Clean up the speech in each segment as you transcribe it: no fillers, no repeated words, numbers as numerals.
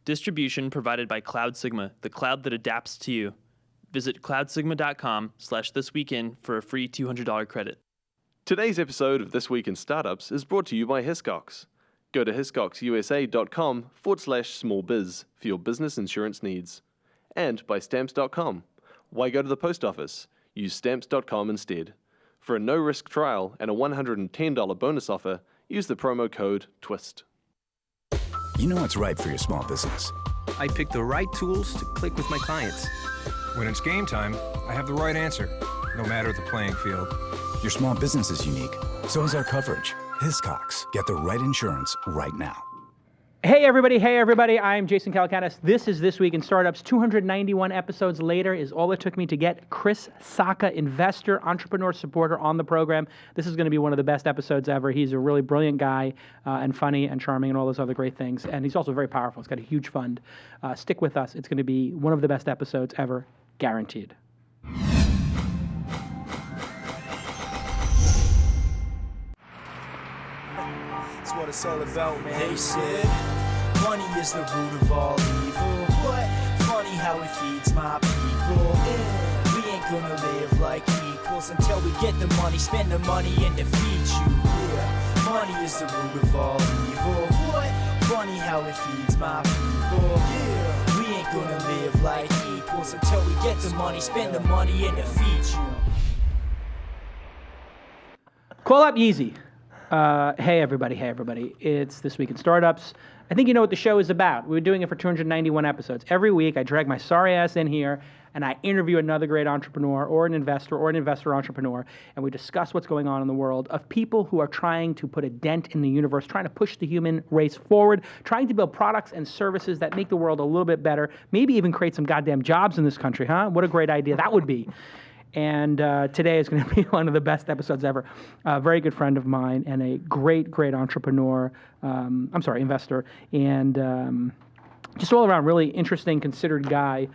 Distribution provided by Cloud Sigma, the cloud that adapts to you. Visit cloudsigma.com/thisweekin for a free $200 credit. Today's episode of This Week in Startups is brought to you by Hiscox. Go to hiscoxusa.com/smallbiz for your business insurance needs. And by Stamps.com. Why go to the post office? Use Stamps.com instead. For a no-risk trial and a $110 bonus offer, use the promo code TWiST. You know what's right for your small business. I pick the right tools to click with my clients. When it's game time, I have the right answer, no matter the playing field. Your small business is unique. So is our coverage. Hiscox. Get the right insurance right now. Hey everybody, I'm Jason Calacanis. This is This Week in Startups. 291 episodes later is all it took me to get Chris Sacca, investor, entrepreneur, supporter on the program. This is going to be one of the best episodes ever. He's a really brilliant guy and funny and charming and all those other great things. And he's also very powerful. He's got a huge fund. Stick with us. It's going to be one of the best episodes ever, guaranteed. That's what it's all about, man. They said money is the root of all evil. What? Funny how it feeds my people. Yeah. We ain't gonna live like equals until we get the money, spend the money, and defeat you. Yeah. Money is the root of all evil. What? Funny how it feeds my people. Yeah. We ain't gonna live like equals until we get the money, spend the money, and defeat you. Call up Yeezy. Hey everybody, it's This Week in Startups. I think you know what the show is about. We're doing it for 291 episodes. Every week I drag my sorry ass in here and I interview another great entrepreneur or an investor entrepreneur, and we discuss what's going on in the world of people who are trying to put a dent in the universe, trying to push the human race forward, trying to build products and services that make the world a little bit better, maybe even create some goddamn jobs in this country, huh? What a great idea that would be. And today is going to be one of the best episodes ever. A very good friend of mine and a great investor, and just all around really interesting, considered guy.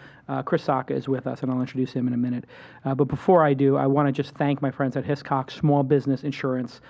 Chris Sacca is with us, and I'll introduce him in a minute. But before I do, I want to just thank my friends at Hiscox Small Business Insurance.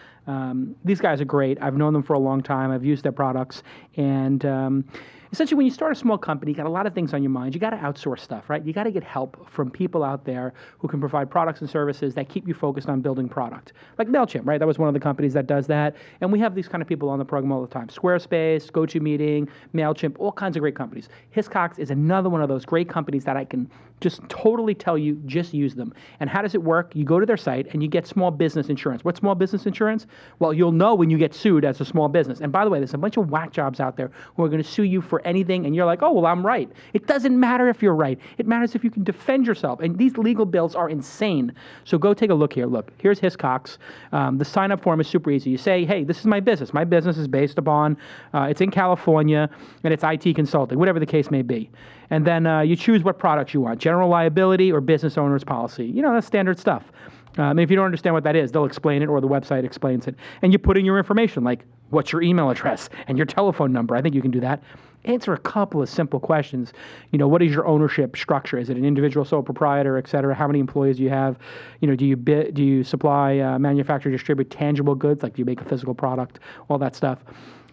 These guys are great. I've known them for a long time. I've used their products, and essentially, when you start a small company, you got a lot of things on your mind. You got to outsource stuff, right? You got to get help from people out there who can provide products and services that keep you focused on building product. Like MailChimp, right? That was one of the companies that does that. And we have these kind of people on the program all the time. Squarespace, GoToMeeting, MailChimp, all kinds of great companies. Hiscox is another one of those great companies that I can just totally tell you, just use them. And how does it work? You go to their site and you get small business insurance. What's small business insurance? Well, you'll know when you get sued as a small business. And by the way, there's a bunch of whack jobs out there who are going to sue you for anything, and you're like, oh, well, I'm right. It doesn't matter if you're right. It matters if you can defend yourself. And these legal bills are insane. So go take a look here. Look, here's Hiscox. The sign-up form is super easy. You say, hey, this is my business. My business is based upon, it's in California, and it's IT consulting, whatever the case may be. And then you choose what products you want, general liability or business owner's policy. You know, that's standard stuff. If you don't understand what that is, they'll explain it, or the website explains it. And you put in your information, like what's your email address and your telephone number. I think you can do that. Answer a couple of simple questions. You know, what is your ownership structure? Is it an individual sole proprietor, et cetera? How many employees do you have? You know, do you supply, manufacture, distribute tangible goods? Like, do you make a physical product? All that stuff.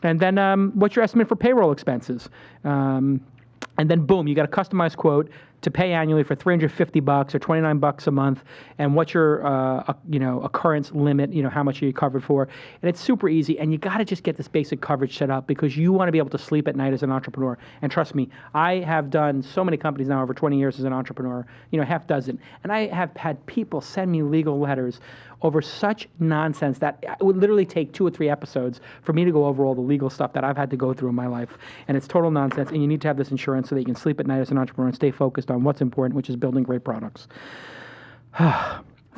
And then what's your estimate for payroll expenses? And then boom, you got a customized quote to pay annually for $350 or $29 a month, and what's your occurrence limit, how much are you covered for. And it's super easy, and you got to just get this basic coverage set up because you want to be able to sleep at night as an entrepreneur. And trust me, I have done so many companies now over 20 years as an entrepreneur, half dozen, and I have had people send me legal letters over such nonsense that it would literally take 2 or 3 episodes for me to go over all the legal stuff that I've had to go through in my life. And it's total nonsense, and you need to have this insurance so that you can sleep at night as an entrepreneur and stay focused on what's important, which is building great products.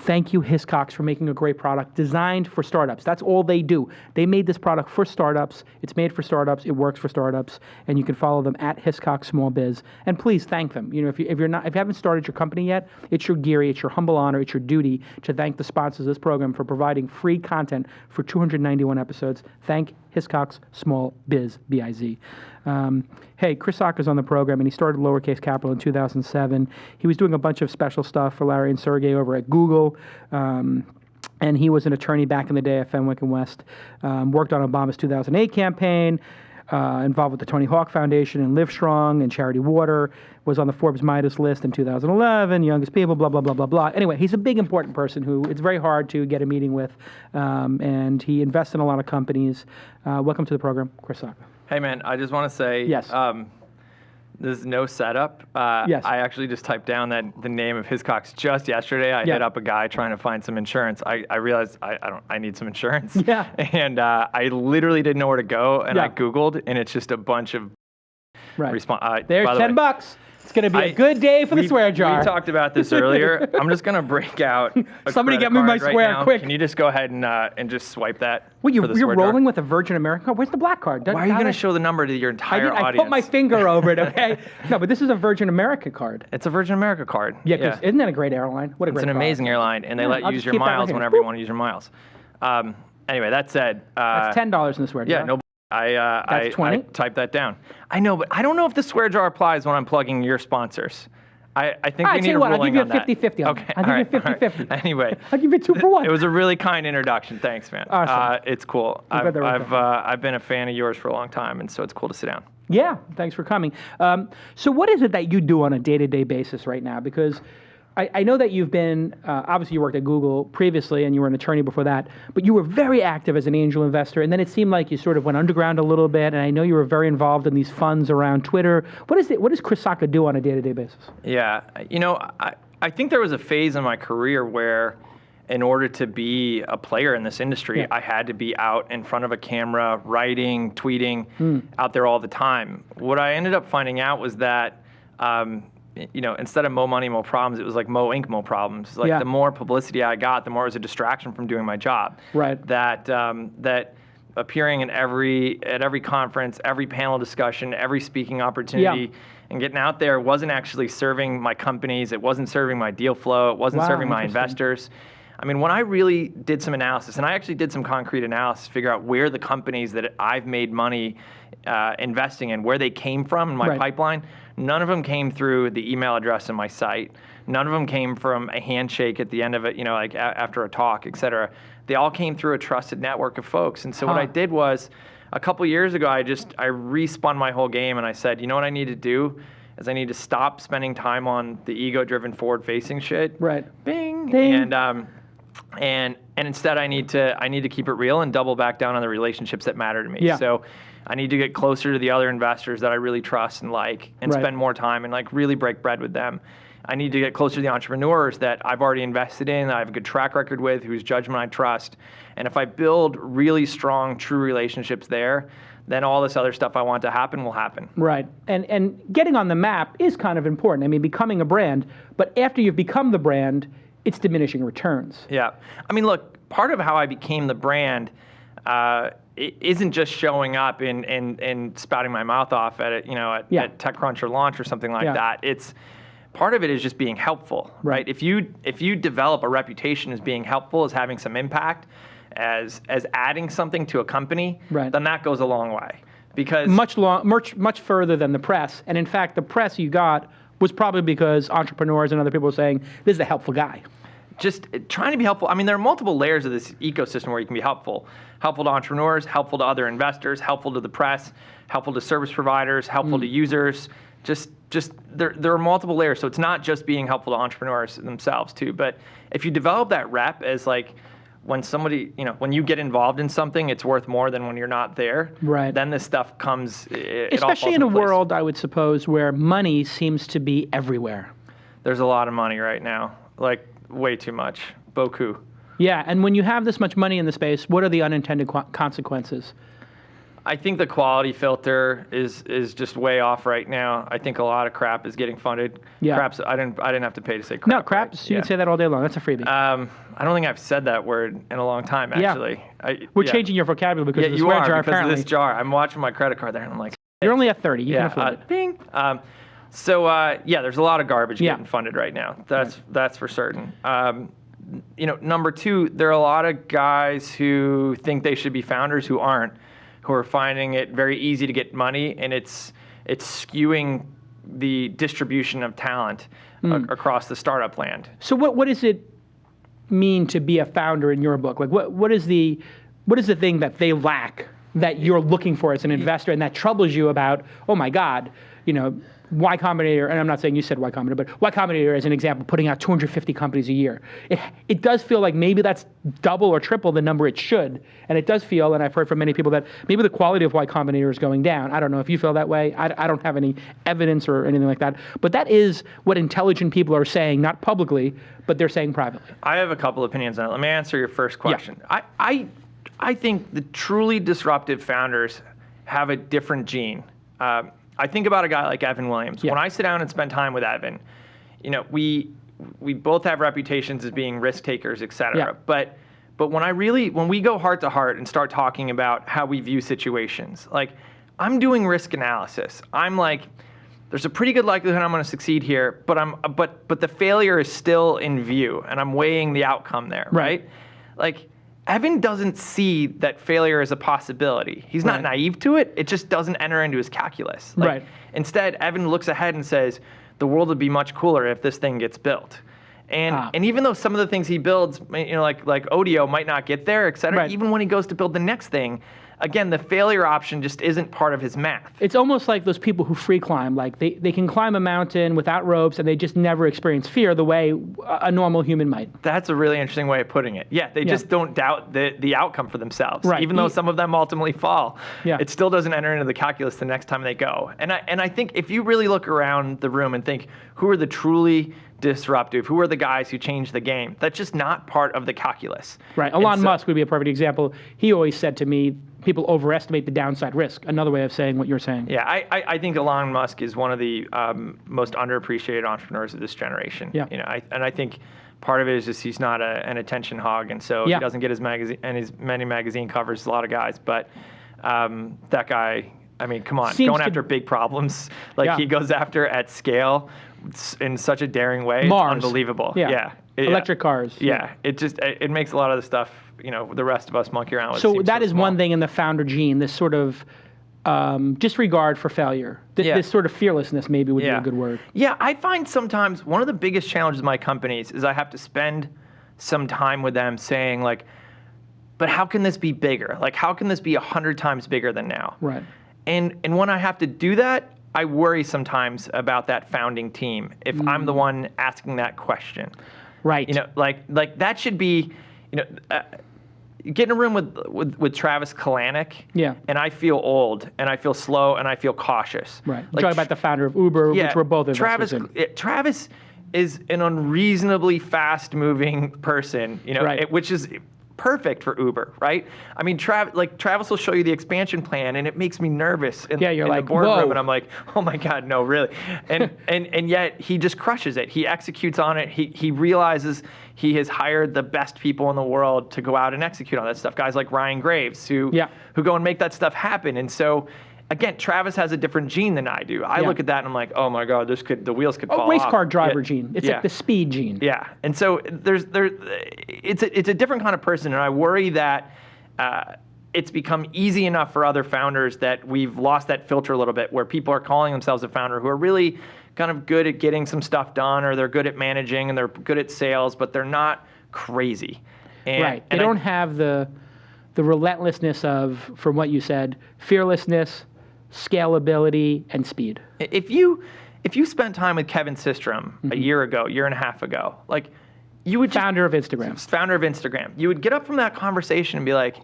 Thank you, Hiscox, for making a great product designed for startups. That's all they do. They made this product for startups. It's made for startups. It works for startups, and you can follow them at Hiscox Small Biz. And please thank them. If you haven't started your company yet, it's your geary, it's your humble honor, it's your duty to thank the sponsors of this program for providing free content for 291 episodes. Thank Hiscox Small Biz, B-I-Z. Hey, Chris Sacca's on the program, and he started Lowercase Capital in 2007. He was doing a bunch of special stuff for Larry and Sergey over at Google, and he was an attorney back in the day at Fenwick and West. Worked on Obama's 2008 campaign. involved with the Tony Hawk Foundation and Livestrong and Charity Water, was on the Forbes Midas list in 2011, youngest people, blah, blah, blah, blah, blah. Anyway, he's a big, important person who it's very hard to get a meeting with, and he invests in a lot of companies. Welcome to the program, Chris Sacca. Hey, man, I just want to say, Yes. There's no setup. Yes. I actually just typed down the name of Hiscox just yesterday. I hit up a guy trying to find some insurance. I realized I need some insurance. Yeah. And I literally didn't know where to go, and I Yeah. Googled, and it's just a bunch of Right. by There's the way, $10. It's going to be a good day for the swear jar. We talked about this earlier. I'm just going to break out a Somebody credit get me my card right swear now. quick. Can you just go ahead and just swipe that? Wait, for the you're swear jar? rolling with a Virgin America card? Where's the black card? Why are you going to show the number to your entire I audience? put my finger over it, okay? No, but this is a Virgin America card. It's a Virgin America card. Yeah, 'cause isn't that a great airline? What a It's great an product. amazing airline, and they Yeah, let you I'll use just your keep that right miles here. whenever you want to use your miles. Anyway, that said, That's $10 in the swear jar. yeah, no. I 20? typed that down. I know, but I don't know if the swear jar applies when I'm plugging your sponsors. I think we All right, need tell you a what, I'll ruling give you on a that. 50-50 on Okay, that. I'll give you a all right, 50-50. Anyway, I'll give you 2 for 1. it was a really kind introduction. Thanks, man. Awesome. It's cool. I'm glad they were I've been a fan of yours for a long time, and so it's cool to sit down. Yeah, thanks for coming. So what is it that you do on a day-to-day basis right now? Because I know that you've been, obviously you worked at Google previously and you were an attorney before that, but you were very active as an angel investor, and then it seemed like you sort of went underground a little bit, and I know you were very involved in these funds around Twitter. What does Chris Sacca do on a day-to-day basis? Yeah, I think there was a phase in my career where in order to be a player in this industry, I had to be out in front of a camera, writing, tweeting, out there all the time. What I ended up finding out was that, instead of mo money, mo problems, it was like mo ink, mo problems. Like the more publicity I got, the more it was a distraction from doing my job. Right. That appearing at every conference, every panel discussion, every speaking opportunity, and getting out there wasn't actually serving my companies. It wasn't serving my deal flow. It wasn't serving my investors. I mean, when I really did some analysis, and I actually did some concrete analysis, figure out where the companies that I've made money investing in, where they came from in my pipeline, none of them came through the email address in my site. None of them came from a handshake at the end of it, like after a talk, et cetera. They all came through a trusted network of folks. And so what I did was, a couple years ago, I respun my whole game, and I said, you know what I need to do is I need to stop spending time on the ego-driven, forward-facing shit. Right. Bing. Ding. And instead, I need to keep it real and double back down on the relationships that matter to me. Yeah. So I need to get closer to the other investors that I really trust and like, and spend more time and like really break bread with them. I need to get closer to the entrepreneurs that I've already invested in, that I have a good track record with, whose judgment I trust. And if I build really strong, true relationships there, then all this other stuff I want to happen will happen. Right. And getting on the map is kind of important. I mean, becoming a brand, but after you've become the brand, it's diminishing returns. Yeah. I mean, look, part of how I became the brand it isn't just showing up and spouting my mouth off at it, at TechCrunch or Launch or something like that. It's part of it is just being helpful, right? If you develop a reputation as being helpful, as having some impact, as adding something to a company, then that goes a long way. Because much further than the press. And in fact, the press you got was probably because entrepreneurs and other people were saying, this is a helpful guy. Just trying to be helpful. I mean, there are multiple layers of this ecosystem where you can be helpful. Helpful to entrepreneurs, helpful to other investors, helpful to the press, helpful to service providers, helpful to users. Just there are multiple layers. So it's not just being helpful to entrepreneurs themselves too. But if you develop that rep as like, when somebody, when you get involved in something, it's worth more than when you're not there. Right. Then this stuff comes, especially in a world, I would suppose, where money seems to be everywhere. There's a lot of money right now, like way too much, beaucoup. Yeah, and when you have this much money in the space, what are the unintended consequences? I think the quality filter is just way off right now. I think a lot of crap is getting funded. Yeah. Crap's, I didn't have to pay to say crap. No, crap. Right? You can say that all day long. That's a freebie. I don't think I've said that word in a long time, actually. We're changing your vocabulary because of the you swear are, jar, because apparently. of this jar. I'm watching my credit card there, and I'm like, you're only at 30. You can afford it. Bing. There's a lot of garbage getting funded right now. That's for certain. Number two, there are a lot of guys who think they should be founders who aren't, who are finding it very easy to get money, and it's skewing the distribution of talent across the startup land. So what does it mean to be a founder in your book? Like what is the thing that they lack that you're looking for as an investor, and that troubles you about, oh my God, Y Combinator, and I'm not saying you said Y Combinator, but Y Combinator as an example, putting out 250 companies a year. It does feel like maybe that's double or triple the number it should. And it does feel, and I've heard from many people, that maybe the quality of Y Combinator is going down. I don't know if you feel that way. I don't have any evidence or anything like that. But that is what intelligent people are saying, not publicly, but they're saying privately. I have a couple opinions on it. Let me answer your first question. Yeah. I think the truly disruptive founders have a different gene. I think about a guy like Evan Williams. Yeah. When I sit down and spend time with Evan, we both have reputations as being risk takers, et cetera. Yeah. But when we go heart to heart and start talking about how we view situations, like I'm doing risk analysis. I'm like, there's a pretty good likelihood I'm going to succeed here, but the failure is still in view, and I'm weighing the outcome there, right? Like, Evan doesn't see that failure is a possibility. He's not naive to it. It just doesn't enter into his calculus. Instead, Evan looks ahead and says, the world would be much cooler if this thing gets built. And even though some of the things he builds, like Odeo might not get there, et cetera, even when he goes to build the next thing, again, the failure option just isn't part of his math. It's almost like those people who free climb. Like they can climb a mountain without ropes, and they just never experience fear the way a normal human might. That's a really interesting way of putting it. Yeah, they just don't doubt the outcome for themselves. Right. Even though some of them ultimately fall, it still doesn't enter into the calculus the next time they go. And I think if you really look around the room and think, who are the truly disruptive? Who are the guys who change the game? That's just not part of the calculus. Right. Elon Musk would be a perfect example. He always said to me, people overestimate the downside risk. Another way of saying what you're saying. Yeah, I think Elon Musk is one of the most underappreciated entrepreneurs of this generation. Yeah. I think part of it is just he's not an attention hog, and so he doesn't get his many magazine covers as a lot of guys. But that guy, I mean, come on, going after big problems like he goes after at scale in such a daring way, Mars. It's unbelievable. Electric cars. Yeah, it makes a lot of the stuff the rest of us monkey around with. So that is one thing in the founder gene, this sort of disregard for failure. This sort of fearlessness maybe would be a good word. Yeah, I find sometimes one of the biggest challenges of my companies is I have to spend some time with them saying like, but how can this be bigger? Like, how can this be 100 times bigger than now? Right. And when I have to do that, I worry sometimes about that founding team if I'm the one asking that question. Right. Like that should be, get in a room with Travis Kalanick. Yeah. And I feel old, and I feel slow, and I feel cautious. Right. Like, talking about the founder of Uber, which we're both investors in. Travis is an unreasonably fast-moving person, which is perfect for Uber, right? I mean, Travis will show you the expansion plan, and it makes me nervous in the boardroom, and I'm like, oh my God, no, really? And yet he just crushes it. He executes on it. He realizes he has hired the best people in the world to go out and execute on that stuff. Guys like Ryan Graves who go and make that stuff happen. And so, again, Travis has a different gene than I do. I look at that and I'm like, oh my God, the wheels could fall off. Race car driver gene. It's like the speed gene. Yeah, and so it's a different kind of person, and I worry that it's become easy enough for other founders that we've lost that filter a little bit, where people are calling themselves a founder who are really kind of good at getting some stuff done, or they're good at managing, and they're good at sales, but they're not crazy. They don't have the relentlessness of, from what you said, fearlessness, scalability, and speed. If you spent time with Kevin Systrom a year and a half ago, like you would founder of Instagram, you would get up from that conversation and be like,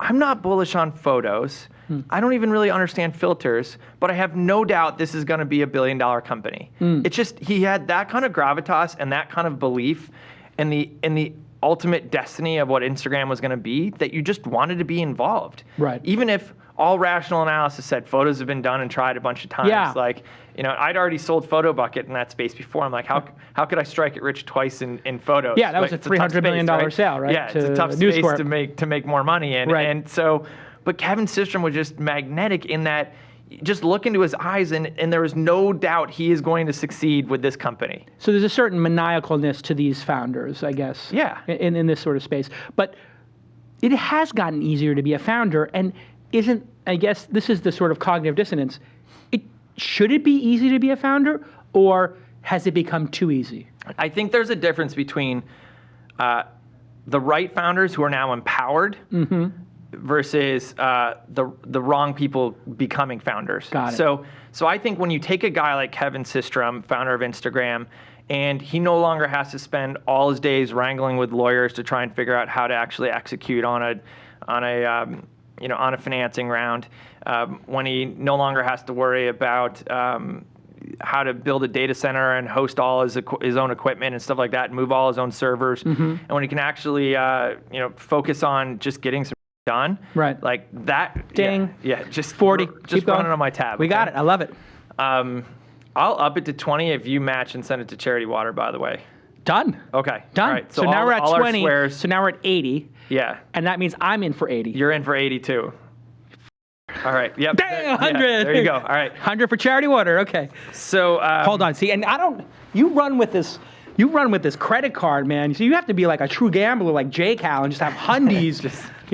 I'm not bullish on photos. I don't even really understand filters, but I have no doubt this is going to be $1 billion company. It's just he had that kind of gravitas and that kind of belief in the ultimate destiny of what Instagram was going to be, that you just wanted to be involved. Right. Even if all rational analysis said photos have been done and tried a bunch of times. Yeah. Like, I'd already sold Photobucket in that space before. I'm like, how could I strike it rich twice in photos? Yeah, that was a $300 million sale, right? Yeah, it's a tough space to make more money in. Right. And so, but Kevin Systrom was just magnetic in that, just look into his eyes and there was no doubt he is going to succeed with this company. So there's a certain maniacalness to these founders, I guess. Yeah. In this sort of space. But it has gotten easier to be a founder, and I guess this is the sort of cognitive dissonance. Should it be easy to be a founder, or has it become too easy? I think there's a difference between the right founders who are now empowered versus the wrong people becoming founders. Got it. So I think when you take a guy like Kevin Systrom, founder of Instagram, and he no longer has to spend all his days wrangling with lawyers to try and figure out how to actually execute on a financing round, when he no longer has to worry about how to build a data center and host all his own equipment and stuff like that, and move all his own servers, and when he can actually focus on just getting some done, right? Like that. Ding. Yeah, just 40. Just running on my tab. We got it. I love it. I'll up it to 20 if you match and send it to Charity Water, by the way. Done. Okay. Done. All right. So now we're at all 20. Our swears, so now we're at 80. Yeah. And that means I'm in for 80. You're in for 82. All right. Yep. Dang, 100. Yeah, there you go. All right. 100 for Charity Water. Okay. So hold on. See, and I don't. You run with this. You run with this credit card, man. So you have to be like a true gambler, like Jake Hal, and just have hundies.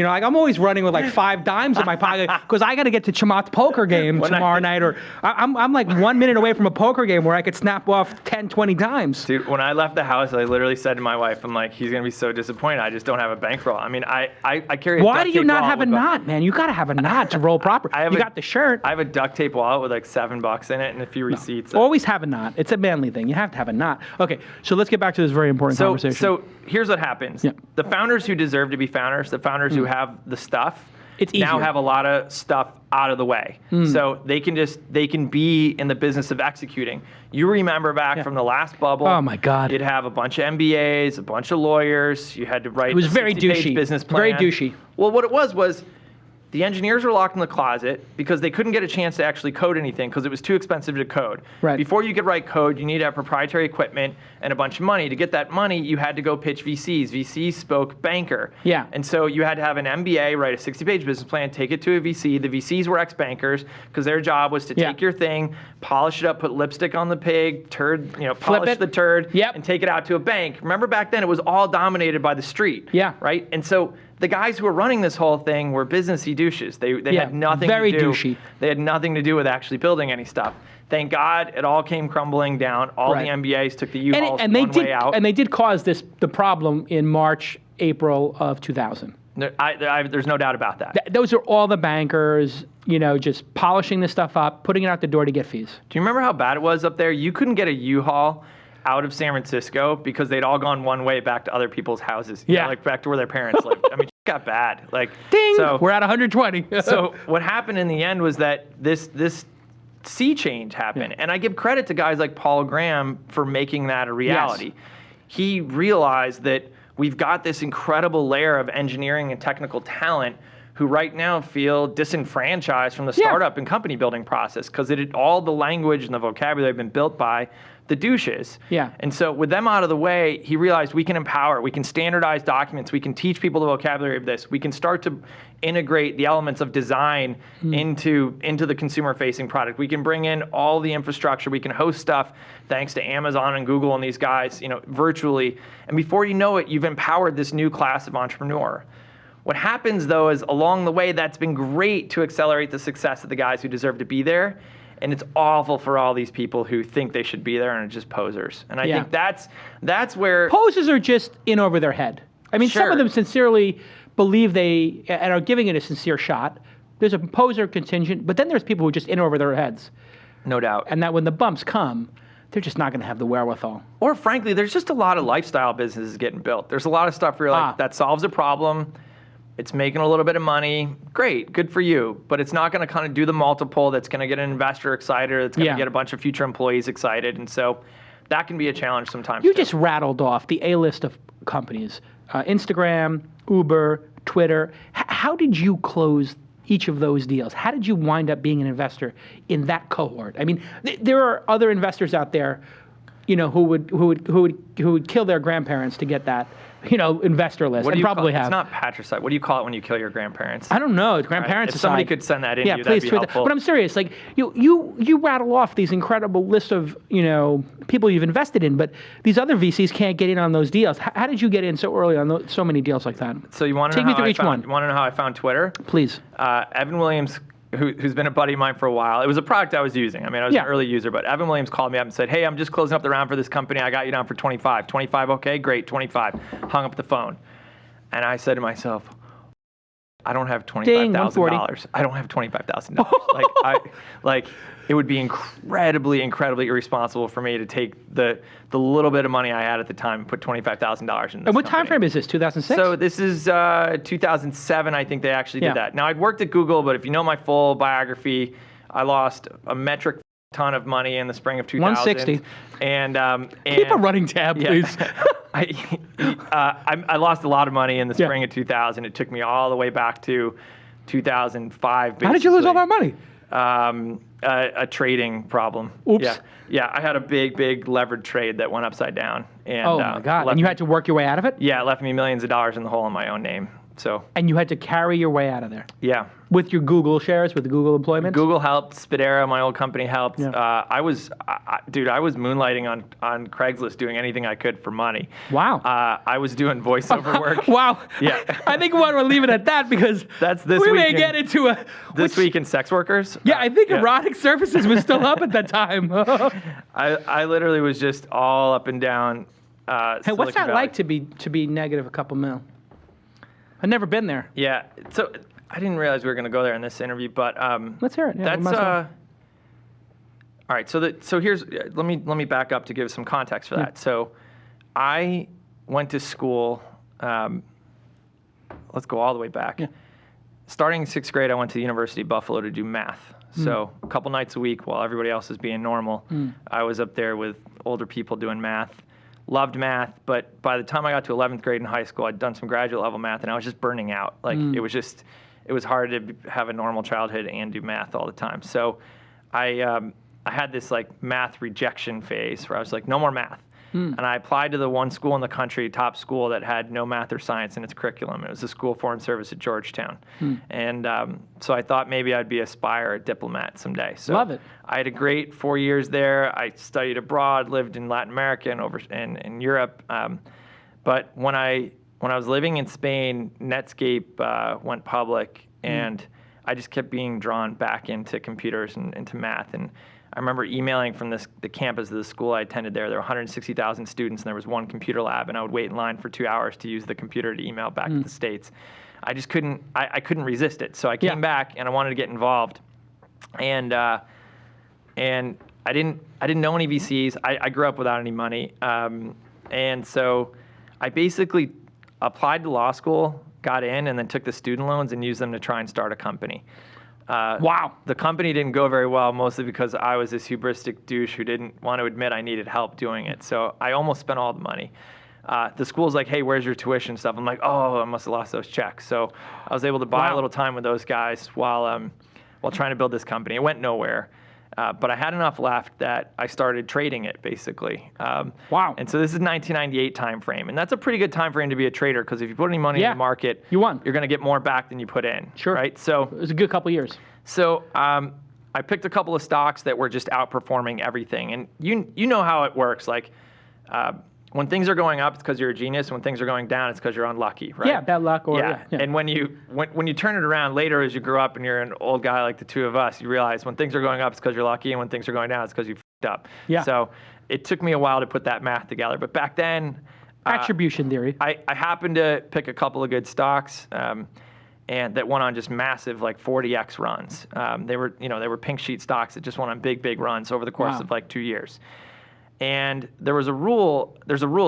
Like I'm always running with like 5 dimes in my pocket because I got to get to Chamat's poker game tomorrow night, or I'm like 1 minute away from a poker game where I could snap off 10, 20 dimes. Dude, when I left the house, I literally said to my wife, I'm like, he's gonna be so disappointed. I just don't have a bankroll. I mean, I carry. Why do you not have a knot, man? You got to have a knot to roll proper. You got the shirt. I have a duct tape wallet with like $7 in it and a few receipts. Always have a knot. It's a manly thing. You have to have a knot. Okay, so let's get back to this very important conversation. So here's what happens. Yeah. The founders who deserve to be founders, the founders who have the stuff, it's now easier. have a lot of stuff out of the way. So they can be in the business of executing. You remember back from the last bubble. Oh my God. You'd have a bunch of MBAs, a bunch of lawyers. You had to write It was very 60-page douchey. business plan. Very douchey. Well, what it was the engineers were locked in the closet because they couldn't get a chance to actually code anything because it was too expensive to code. Right. Before you could write code, you need to have proprietary equipment and a bunch of money. To get that money, you had to go pitch VCs. VCs spoke banker. Yeah. And so you had to have an MBA, write a 60-page business plan, take it to a VC. The VCs were ex-bankers because their job was to take your thing, polish it up, put lipstick on the pig, polish the turd, and take it out to a bank. Remember back then, it was all dominated by the street. Yeah. Right? And so the guys who were running this whole thing were businessy douches. They had nothing very to do. Douchey. They had nothing to do with actually building any stuff. Thank God it all came crumbling down. All the MBAs took the U-Hauls one way out. And they did cause the problem in March, April of 2000. There's no doubt about that. Those are all the bankers, just polishing this stuff up, putting it out the door to get fees. Do you remember how bad it was up there? You couldn't get a U-Haul out of San Francisco because they'd all gone one way back to other people's houses. Like back to where their parents lived. I mean, it got bad. Like, ding, we're at 120. So what happened in the end was that this sea change happened. And I give credit to guys like Paul Graham for making that a reality. Yes. He realized that we've got this incredible layer of engineering and technical talent who right now feel disenfranchised from the startup and company building process because all the language and the vocabulary have been built by the douches. Yeah. And so with them out of the way, he realized we can empower, we can standardize documents, we can teach people the vocabulary of this, we can start to integrate the elements of design into the consumer-facing product. We can bring in all the infrastructure, we can host stuff thanks to Amazon and Google and these guys, virtually. And before you know it, you've empowered this new class of entrepreneur. What happens though is along the way, that's been great to accelerate the success of the guys who deserve to be there. And it's awful for all these people who think they should be there and are just posers. And I think that's where posers are just in over their head. I mean, some of them sincerely believe they and are giving it a sincere shot. There's a poser contingent, but then there's people who are just in over their heads. No doubt. And that when the bumps come, they're just not going to have the wherewithal. Or frankly, there's just a lot of lifestyle businesses getting built. There's a lot of stuff where you're like, that solves a problem. It's making a little bit of money. Great, good for you. But it's not going to kind of do the multiple that's going to get an investor excited, that's going to get a bunch of future employees excited. And so that can be a challenge sometimes. You just rattled off the A-list of companies. Instagram, Uber, Twitter. How did you close each of those deals? How did you wind up being an investor in that cohort? I mean, there are other investors out there, who would kill their grandparents to get that, investor list. What probably have. It's not patricide. What do you call it when you kill your grandparents? I don't know. It's grandparents. If somebody could send that in, please that'd be tweet helpful. But I'm serious. Like you rattle off these incredible list of people you've invested in, but these other VCs can't get in on those deals. How did you get in so early on so many deals like that? So you want to take me through each one? You want to know how I found Twitter? Please. Evan Williams, who's been a buddy of mine for a while. It was a product I was using. I mean, I was an early user, but Evan Williams called me up and said, hey, I'm just closing up the round for this company. I got you down for 25. 25, okay, great, 25. Hung up the phone. And I said to myself, I don't have $25,000. I don't have $25,000. It would be incredibly irresponsible for me to take the little bit of money I had at the time and put $25,000 in this And what time frame is this? 2006? So this is 2007. I think they actually did that. Now I'd worked at Google, but if you know my full biography, I lost a metric ton of money in the spring of 2000. 160. And keep a running tab, please. I lost a lot of money in the spring of 2000. It took me all the way back to 2005. Basically. How did you lose all that money? A trading problem. Oops. Yeah. I had a big levered trade that went upside down. And, oh my God! And you had to work your way out of it? Yeah, it left me millions of dollars in the hole in my own name. So. And you had to carry your way out of there. Yeah. With your Google shares, with the Google employment. Google helped. Speedera, my old company, helped. Yeah. I was moonlighting on Craigslist, doing anything I could for money. Wow. I was doing voiceover work. Wow. Yeah. I think we want to leave it at that because that's this we week may get into this week in sex workers. Yeah, I think erotic services was still up at that time. I literally was just all up and down. Hey, what's that like to be negative a couple mil? I've never been there. Yeah. So I didn't realize we were going to go there in this interview, but let's hear it. Yeah, that's all right. So here's let me back up to give some context for that. So I went to school. Let's go all the way back. Yeah. Starting in 6th grade, I went to the University of Buffalo to do math. So a couple nights a week while everybody else was being normal, I was up there with older people doing math. Loved math, but by the time I got to 11th grade in high school, I'd done some graduate level math, and I was just burning out. It was hard to have a normal childhood and do math all the time. So I had this math rejection phase where I was like, no more math. And I applied to the one school in the country, top school, that had no math or science in its curriculum. It was the School of Foreign Service at Georgetown. And so I thought maybe I'd be a spy or a diplomat someday. So love it. I had a great 4 years there. I studied abroad, lived in Latin America and in Europe. But when I was living in Spain, Netscape went public, and I just kept being drawn back into computers and into math. And I remember emailing from the campus of the school I attended there. There were 160,000 students, and there was one computer lab, and I would wait in line for 2 hours to use the computer to email back to the States. I just couldn't. I couldn't resist it. So I came back, and I wanted to get involved, and I didn't know any VCs. I grew up without any money, and so I basically applied to law school, got in, and then took the student loans and used them to try and start a company. Wow. The company didn't go very well, mostly because I was this hubristic douche who didn't want to admit I needed help doing it. So I almost spent all the money. The school's like, hey, where's your tuition stuff? I'm like, oh, I must have lost those checks. So I was able to buy a little time with those guys while trying to build this company. It went nowhere. But I had enough left that I started trading it, basically. Wow. And so this is 1998 time frame. And that's a pretty good time frame to be a trader, because if you put any money in the market, you won. You're going to get more back than you put in. Sure. Right? So it was a good couple years. So I picked a couple of stocks that were just outperforming everything. And you know how it works. When things are going up, it's because you're a genius. When things are going down, it's because you're unlucky, right? Yeah, bad luck. Yeah. And when you turn it around later, as you grow up and you're an old guy like the two of us, you realize when things are going up, it's because you're lucky, and when things are going down, it's because you f***ed up. Yeah. So it took me a while to put that math together. But back then, attribution theory. I happened to pick a couple of good stocks, and that went on just massive 40x runs. They were pink sheet stocks that just went on big runs over the course of 2 years. And there's a rule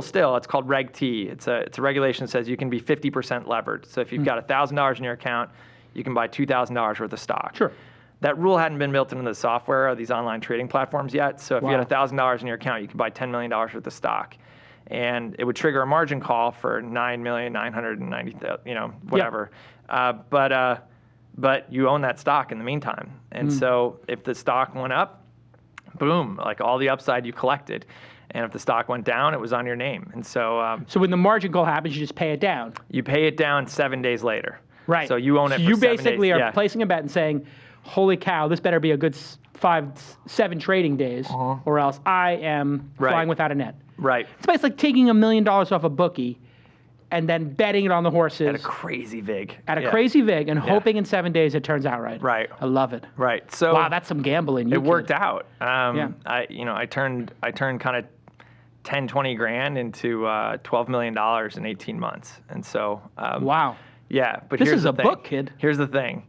still, it's called Reg T. It's a regulation that says you can be 50% levered. So if you've got $1,000 in your account, you can buy $2,000 worth of stock. Sure. That rule hadn't been built into the software of these online trading platforms yet. So if you had $1,000 in your account, you could buy $10 million worth of stock. And it would trigger a margin call for $9,990,000, whatever. But you own that stock in the meantime. And so if the stock went up, boom, all the upside you collected. And if the stock went down, it was on your name. And so so when the margin call happens, you just pay it down. You pay it down 7 days later. Right. So you own it for 7 days. You basically are placing a bet and saying, holy cow, this better be a good 5-7 trading days, or else I am flying without a net. Right. It's like taking $1 million off a bookie and then betting it on the horses. At a crazy vig. Crazy vig, and hoping in 7 days it turns out right. Right. I love it. Right. So wow, that's some gambling. It worked out. I turned kind of 10, 20 grand into $12 million in 18 months. And so wow. Yeah, but This here's is the a thing. book, kid. Here's the thing.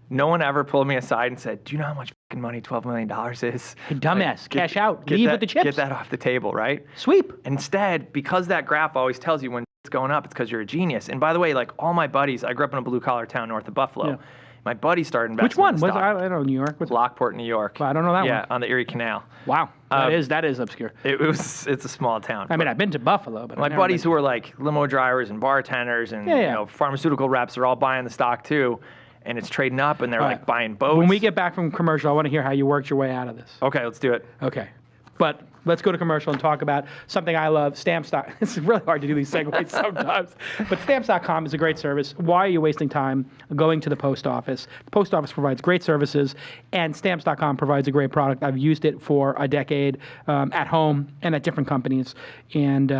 No one ever pulled me aside and said, do you know how much fucking money $12 million is? Hey, dumbass, cash out. Get Leave that, with the chips. Get that off the table, right? Sweep. Instead, because that graph always tells you when it's going up, it's because you're a genius. And by the way, like all my buddies, I grew up in a blue-collar town north of Buffalo. Yeah. My buddies started investing Which one? in Was stock. I don't know, New York. What's Lockport, New York. Well, I don't know that yeah, one. on the Erie Canal. Wow, that is obscure. It's a small town. I mean, I've been to Buffalo, but My I've never buddies been who are like limo drivers and bartenders and Yeah, yeah. you know pharmaceutical reps are all buying the stock too, and it's trading up and they're All like right. buying boats. When we get back from commercial, I want to hear how you worked your way out of this. Okay, let's do it. Okay. But let's go to commercial and talk about something I love, Stamps.com. It's really hard to do these segues sometimes. But Stamps.com is a great service. Why are you wasting time going to the post office? The post office provides great services, and Stamps.com provides a great product. I've used it for a decade at home and at different companies. And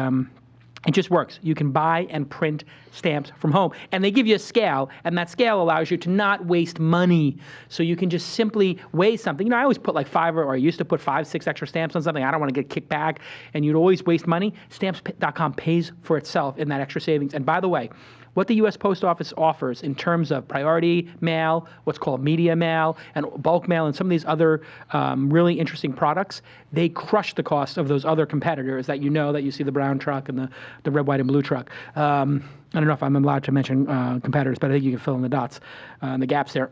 it just works. You can buy and print stamps from home. And they give you a scale, and that scale allows you to not waste money. So you can just simply weigh something. You know, I always put like or I used to put 5, 6 extra stamps on something. I don't want to get kicked back. And you'd always waste money. Stamps.com pays for itself in that extra savings. And by the way, what the U.S. Post Office offers in terms of priority mail, what's called media mail, and bulk mail, and some of these other really interesting products, they crush the cost of those other competitors that you see the brown truck and the red, white, and blue truck. I don't know if I'm allowed to mention competitors, but I think you can fill in the dots and the gaps there.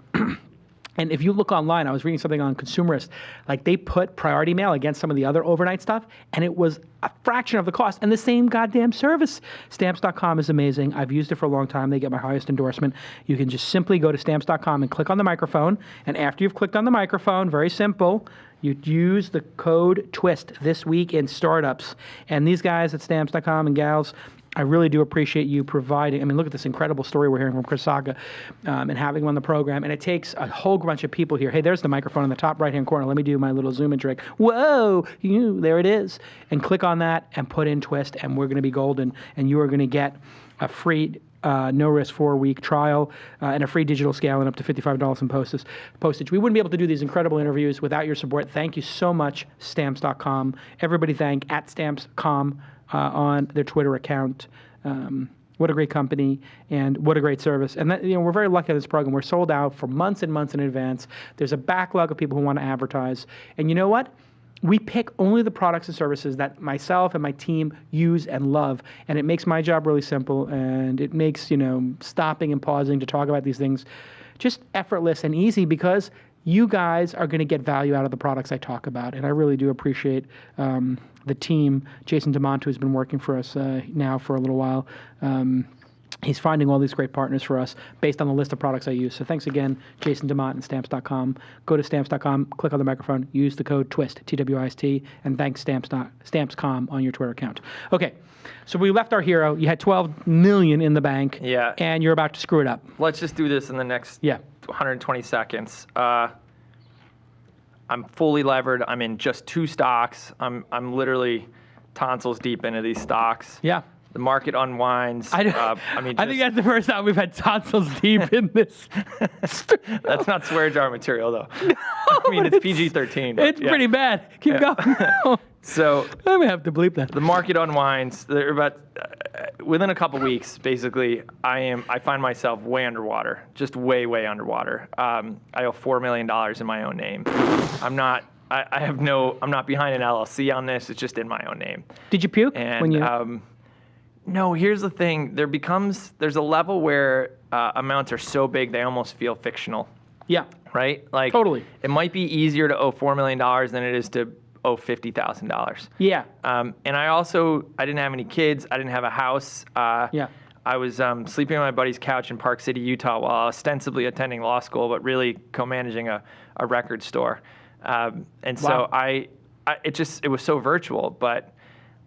And if you look online, I was reading something on Consumerist, like they put priority mail against some of the other overnight stuff, and it was a fraction of the cost and the same goddamn service. Stamps.com is amazing. I've used it for a long time. They get my highest endorsement. You can just simply go to Stamps.com and click on the microphone, and after you've clicked on the microphone, very simple, you use the code TWiST this week in startups. And these guys at Stamps.com and gals, I really do appreciate you providing. I mean, look at this incredible story we're hearing from Chris Sacca and having him on the program. And it takes a whole bunch of people here. Hey, there's the microphone in the top right-hand corner. Let me do my little zoom in trick. Whoa, there it is. And click on that and put in TWiST, and we're going to be golden. And you are going to get a free no-risk 4-week trial and a free digital scale and up to $55 in postage. We wouldn't be able to do these incredible interviews without your support. Thank you so much, Stamps.com. Everybody thank @Stamps.com. On their Twitter account. What a great company and what a great service. And that, we're very lucky at this program. We're sold out for months and months in advance. There's a backlog of people who want to advertise. And you know what? We pick only the products and services that myself and my team use and love. And it makes my job really simple. And it makes, stopping and pausing to talk about these things just effortless and easy because you guys are going to get value out of the products I talk about. And I really do appreciate the team, Jason DeMont, who's been working for us now for a little while. He's finding all these great partners for us based on the list of products I use. So thanks again, Jason DeMont and Stamps.com. Go to Stamps.com, click on the microphone, use the code TWiST, TWiST, and thanks Stamps.com on your Twitter account. Okay, so we left our hero. You had $12 million in the bank. Yeah. And you're about to screw it up. Let's just do this in the next 120 seconds. I'm fully levered. I'm in just 2 stocks. I'm literally tonsils deep into these stocks. Yeah. The market unwinds. I think that's the first time we've had tonsils deep in this. That's not swear jar material, though. I mean, it's PG-13. It's pretty bad. Keep going. So I'm gonna have to bleep that. The market unwinds. They're about within a couple weeks. Basically, I find myself way underwater, just way underwater. I owe $4 million in my own name. I'm not behind an LLC on this. It's just in my own name. Did you puke when you? No. Here's the thing. There's a level where amounts are so big they almost feel fictional. Yeah. Right. Like totally. It might be easier to owe $4 million than it is to owe $50,000. Yeah. And I didn't have any kids. I didn't have a house. Yeah. I was sleeping on my buddy's couch in Park City, Utah, while ostensibly attending law school, but really co-managing a record store. And so it was so virtual, but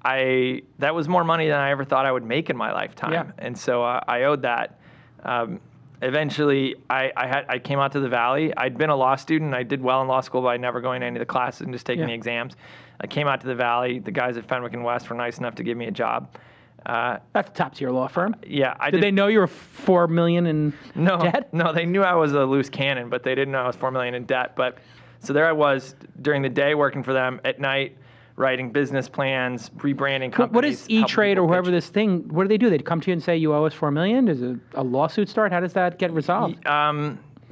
that was more money than I ever thought I would make in my lifetime. Yeah. And so I owed that. Eventually, I came out to the Valley. I'd been a law student. I did well in law school by never going to any of the classes and just taking the exams. I came out to the Valley. The guys at Fenwick & West were nice enough to give me a job. That's a top-tier law firm. Yeah. Did they know you were $4 million in debt? No, they knew I was a loose cannon, but they didn't know I was $4 million in debt. But so there I was during the day working for them. At night, writing business plans, rebranding companies. What is helping E-Trade people or whoever pitch. this thing, what do they do? They come to you and say, you owe us $4 million? Does a lawsuit start? How does that get resolved?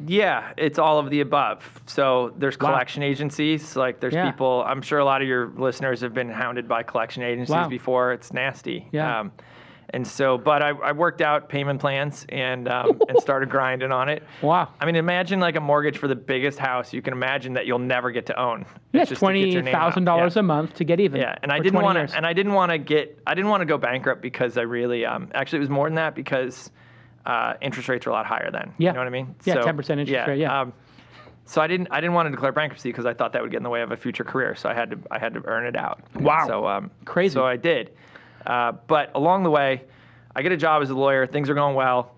Yeah, it's all of the above. So there's collection agencies, like there's people, I'm sure a lot of your listeners have been hounded by collection agencies before. It's nasty. Yeah. And so, but I worked out payment plans and started grinding on it. Wow. I mean, imagine like a mortgage for the biggest house you can imagine that you'll never get to own. Yes, It's just to get your name out. $20,000 a month to get even. Yeah, and I for didn't 20 want years. to, and I didn't want to go bankrupt because I really, actually it was more than that because interest rates were a lot higher then. Yeah. You know what I mean? Yeah, 10% interest rate, yeah. So I didn't want to declare bankruptcy because I thought that would get in the way of a future career. So I had to earn it out. Wow. So crazy. So I did. But along the way, I get a job as a lawyer. Things are going well.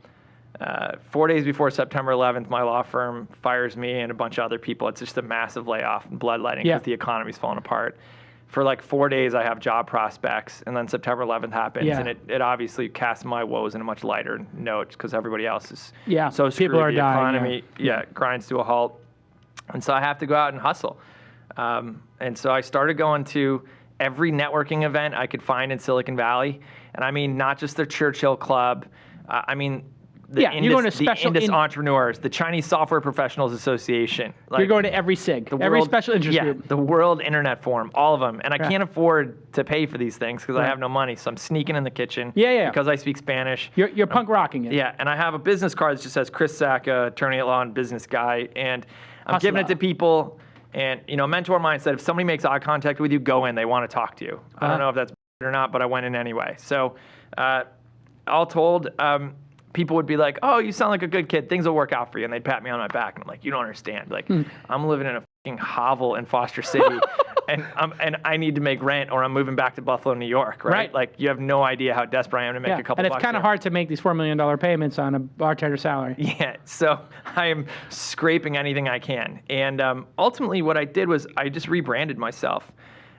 4 days before September 11th, my law firm fires me and a bunch of other people. It's just a massive layoff and bloodletting because the economy's falling apart. For like 4 days, I have job prospects, and then September 11th happens, and it obviously casts my woes in a much lighter note because everybody else is so screwed. people are the dying. economy grinds to a halt, and so I have to go out and hustle. And so I started going to every networking event I could find in Silicon Valley, and I mean not just the Churchill Club. I mean the you're going to special Indus entrepreneurs, the Chinese Software Professionals Association. Like, you're going to every SIG, every special interest group. The World Internet Forum, all of them. And I can't afford to pay for these things because I have no money. So I'm sneaking in the kitchen because I speak Spanish. You're punk rocking it. Yeah, and I have a business card that just says Chris Sacca, attorney at law and business guy. And I'm giving it to people. And, you know, a mentor of mine said, if somebody makes eye contact with you, go in. They want to talk to you. I don't know if that's or not, but I went in anyway. So all told, people would be like, oh, you sound like a good kid. Things will work out for you. And they'd pat me on my back. And I'm like, you don't understand. Like, I'm living in a fucking hovel in Foster City. and I need to make rent or I'm moving back to Buffalo, New York, right? Like, you have no idea how desperate I am to make a couple bucks. And it's kind of hard to make these $4 million payments on a bartender salary. Yeah, so I am scraping anything I can. And ultimately what I did was I just rebranded myself.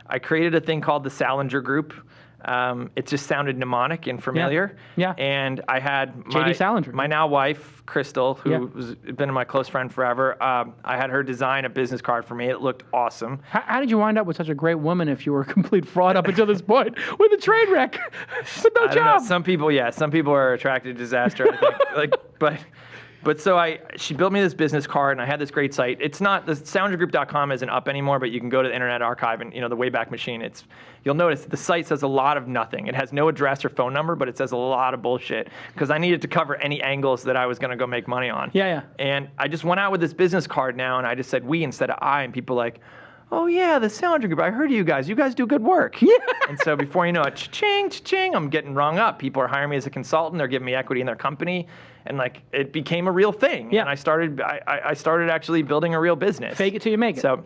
I created a thing called the Salinger Group. It just sounded mnemonic and familiar. Yeah. And I had J.D. Salinger. my now wife, Crystal, who has been my close friend forever. I had her design a business card for me. It looked awesome. How did you wind up with such a great woman if you were a complete fraud up until this point with a train wreck with no I don't know. job? Some people are attracted to disaster, I think. But so she built me this business card, and I had this great site. It's not, the SalingerGroup.com isn't up anymore, but you can go to the Internet Archive and, you know, the Wayback Machine. You'll notice the site says a lot of nothing. It has no address or phone number, but it says a lot of bullshit because I needed to cover any angles that I was going to go make money on. Yeah. And I just went out with this business card now, and I just said we instead of I, and people like, oh yeah, the Salinger Group. I heard of you guys. You guys do good work. Yeah. And so before you know it, cha-ching, cha-ching, I'm getting rung up. People are hiring me as a consultant. They're giving me equity in their company. And like it became a real thing. Yeah. And I started actually building a real business. Fake it till you make it. So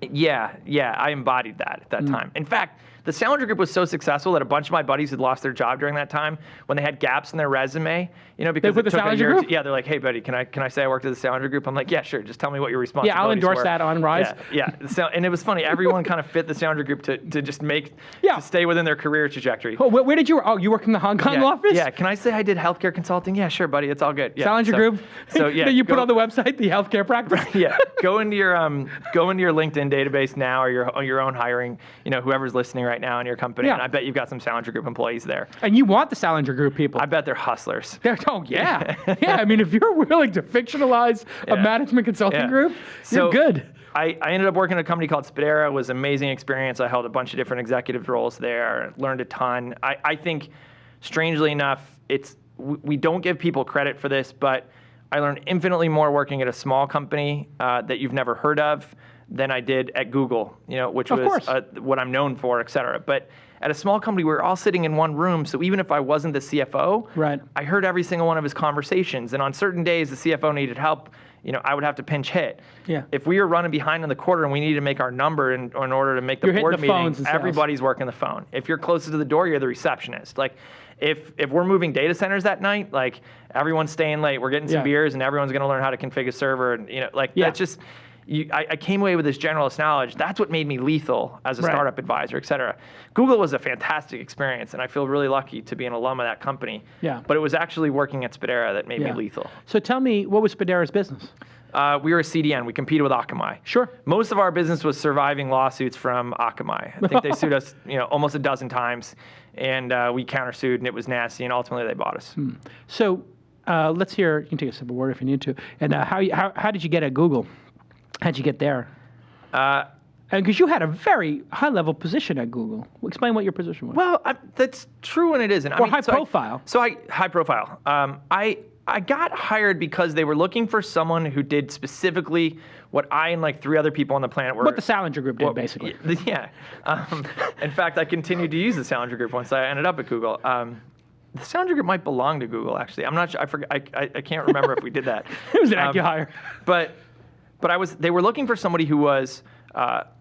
yeah, I embodied that at that time. In fact, the Salinger Group was so successful that a bunch of my buddies had lost their job during that time when they had gaps in their resume. You know, because They put the Salinger Group? Yeah, they're like, hey, buddy, can I say I worked at the Salinger Group? I'm like, yeah, sure. Just tell me what your responsibilities Yeah, I'll endorse were. that on Rise. Yeah. So, and it was funny. Everyone kind of fit the Salinger Group to just to stay within their career trajectory. Oh, where did you work? Oh, you work in the Hong Kong office? Yeah. Can I say I did healthcare consulting? Yeah, sure, buddy. It's all good. Yeah. Salinger Group. So yeah. That you put on the website, the healthcare practice. Yeah. Go into your LinkedIn database now, or your own hiring. You know, whoever's listening right now in your company. Yeah. And I bet you've got some Salinger Group employees there. And you want the Salinger Group people. I bet they're hustlers. Oh, yeah. Yeah, I mean, if you're willing to fictionalize a management consulting group, you're good. I ended up working at a company called Speedera. It was an amazing experience. I held a bunch of different executive roles there, learned a ton. I think, strangely enough, we don't give people credit for this, but I learned infinitely more working at a small company that you've never heard of than I did at Google, you know, which was what I'm known for, et cetera. But at a small company, we were all sitting in one room, so even if I wasn't the CFO, I heard every single one of his conversations. And on certain days, the CFO needed help, you know, I would have to pinch hit. Yeah. If we were running behind in the quarter and we needed to make our number in order to make the board meeting, everybody's working the phone. If you're closest to the door, you're the receptionist. Like, if we're moving data centers that night, like, everyone's staying late, we're getting some beers, and everyone's going to learn how to configure a server, and, you know, like, that's just... I came away with this generalist knowledge. That's what made me lethal as a startup advisor, et cetera. Google was a fantastic experience, and I feel really lucky to be an alum of that company. Yeah. But it was actually working at Speedera that made me lethal. So tell me, what was Speedera's business? We were a CDN. We competed with Akamai. Sure. Most of our business was surviving lawsuits from Akamai. I think they sued us, almost a dozen times, and we countersued, and it was nasty, and ultimately they bought us. So let's hear. You can take a sip of water if you need to. And how did you get at Google? How'd you get there? Because you had a very high-level position at Google. Explain what your position was. Well, that's true and it isn't. High profile. High profile. I got hired because they were looking for someone who did specifically what I and like 3 other people on the planet were. What the Salinger Group did, basically. Yeah. In fact, I continued to use the Salinger Group once I ended up at Google. The Salinger Group might belong to Google, actually. I'm not sure. I forget. I can't remember if we did that. It was an acqui-hire. But they were looking for somebody who was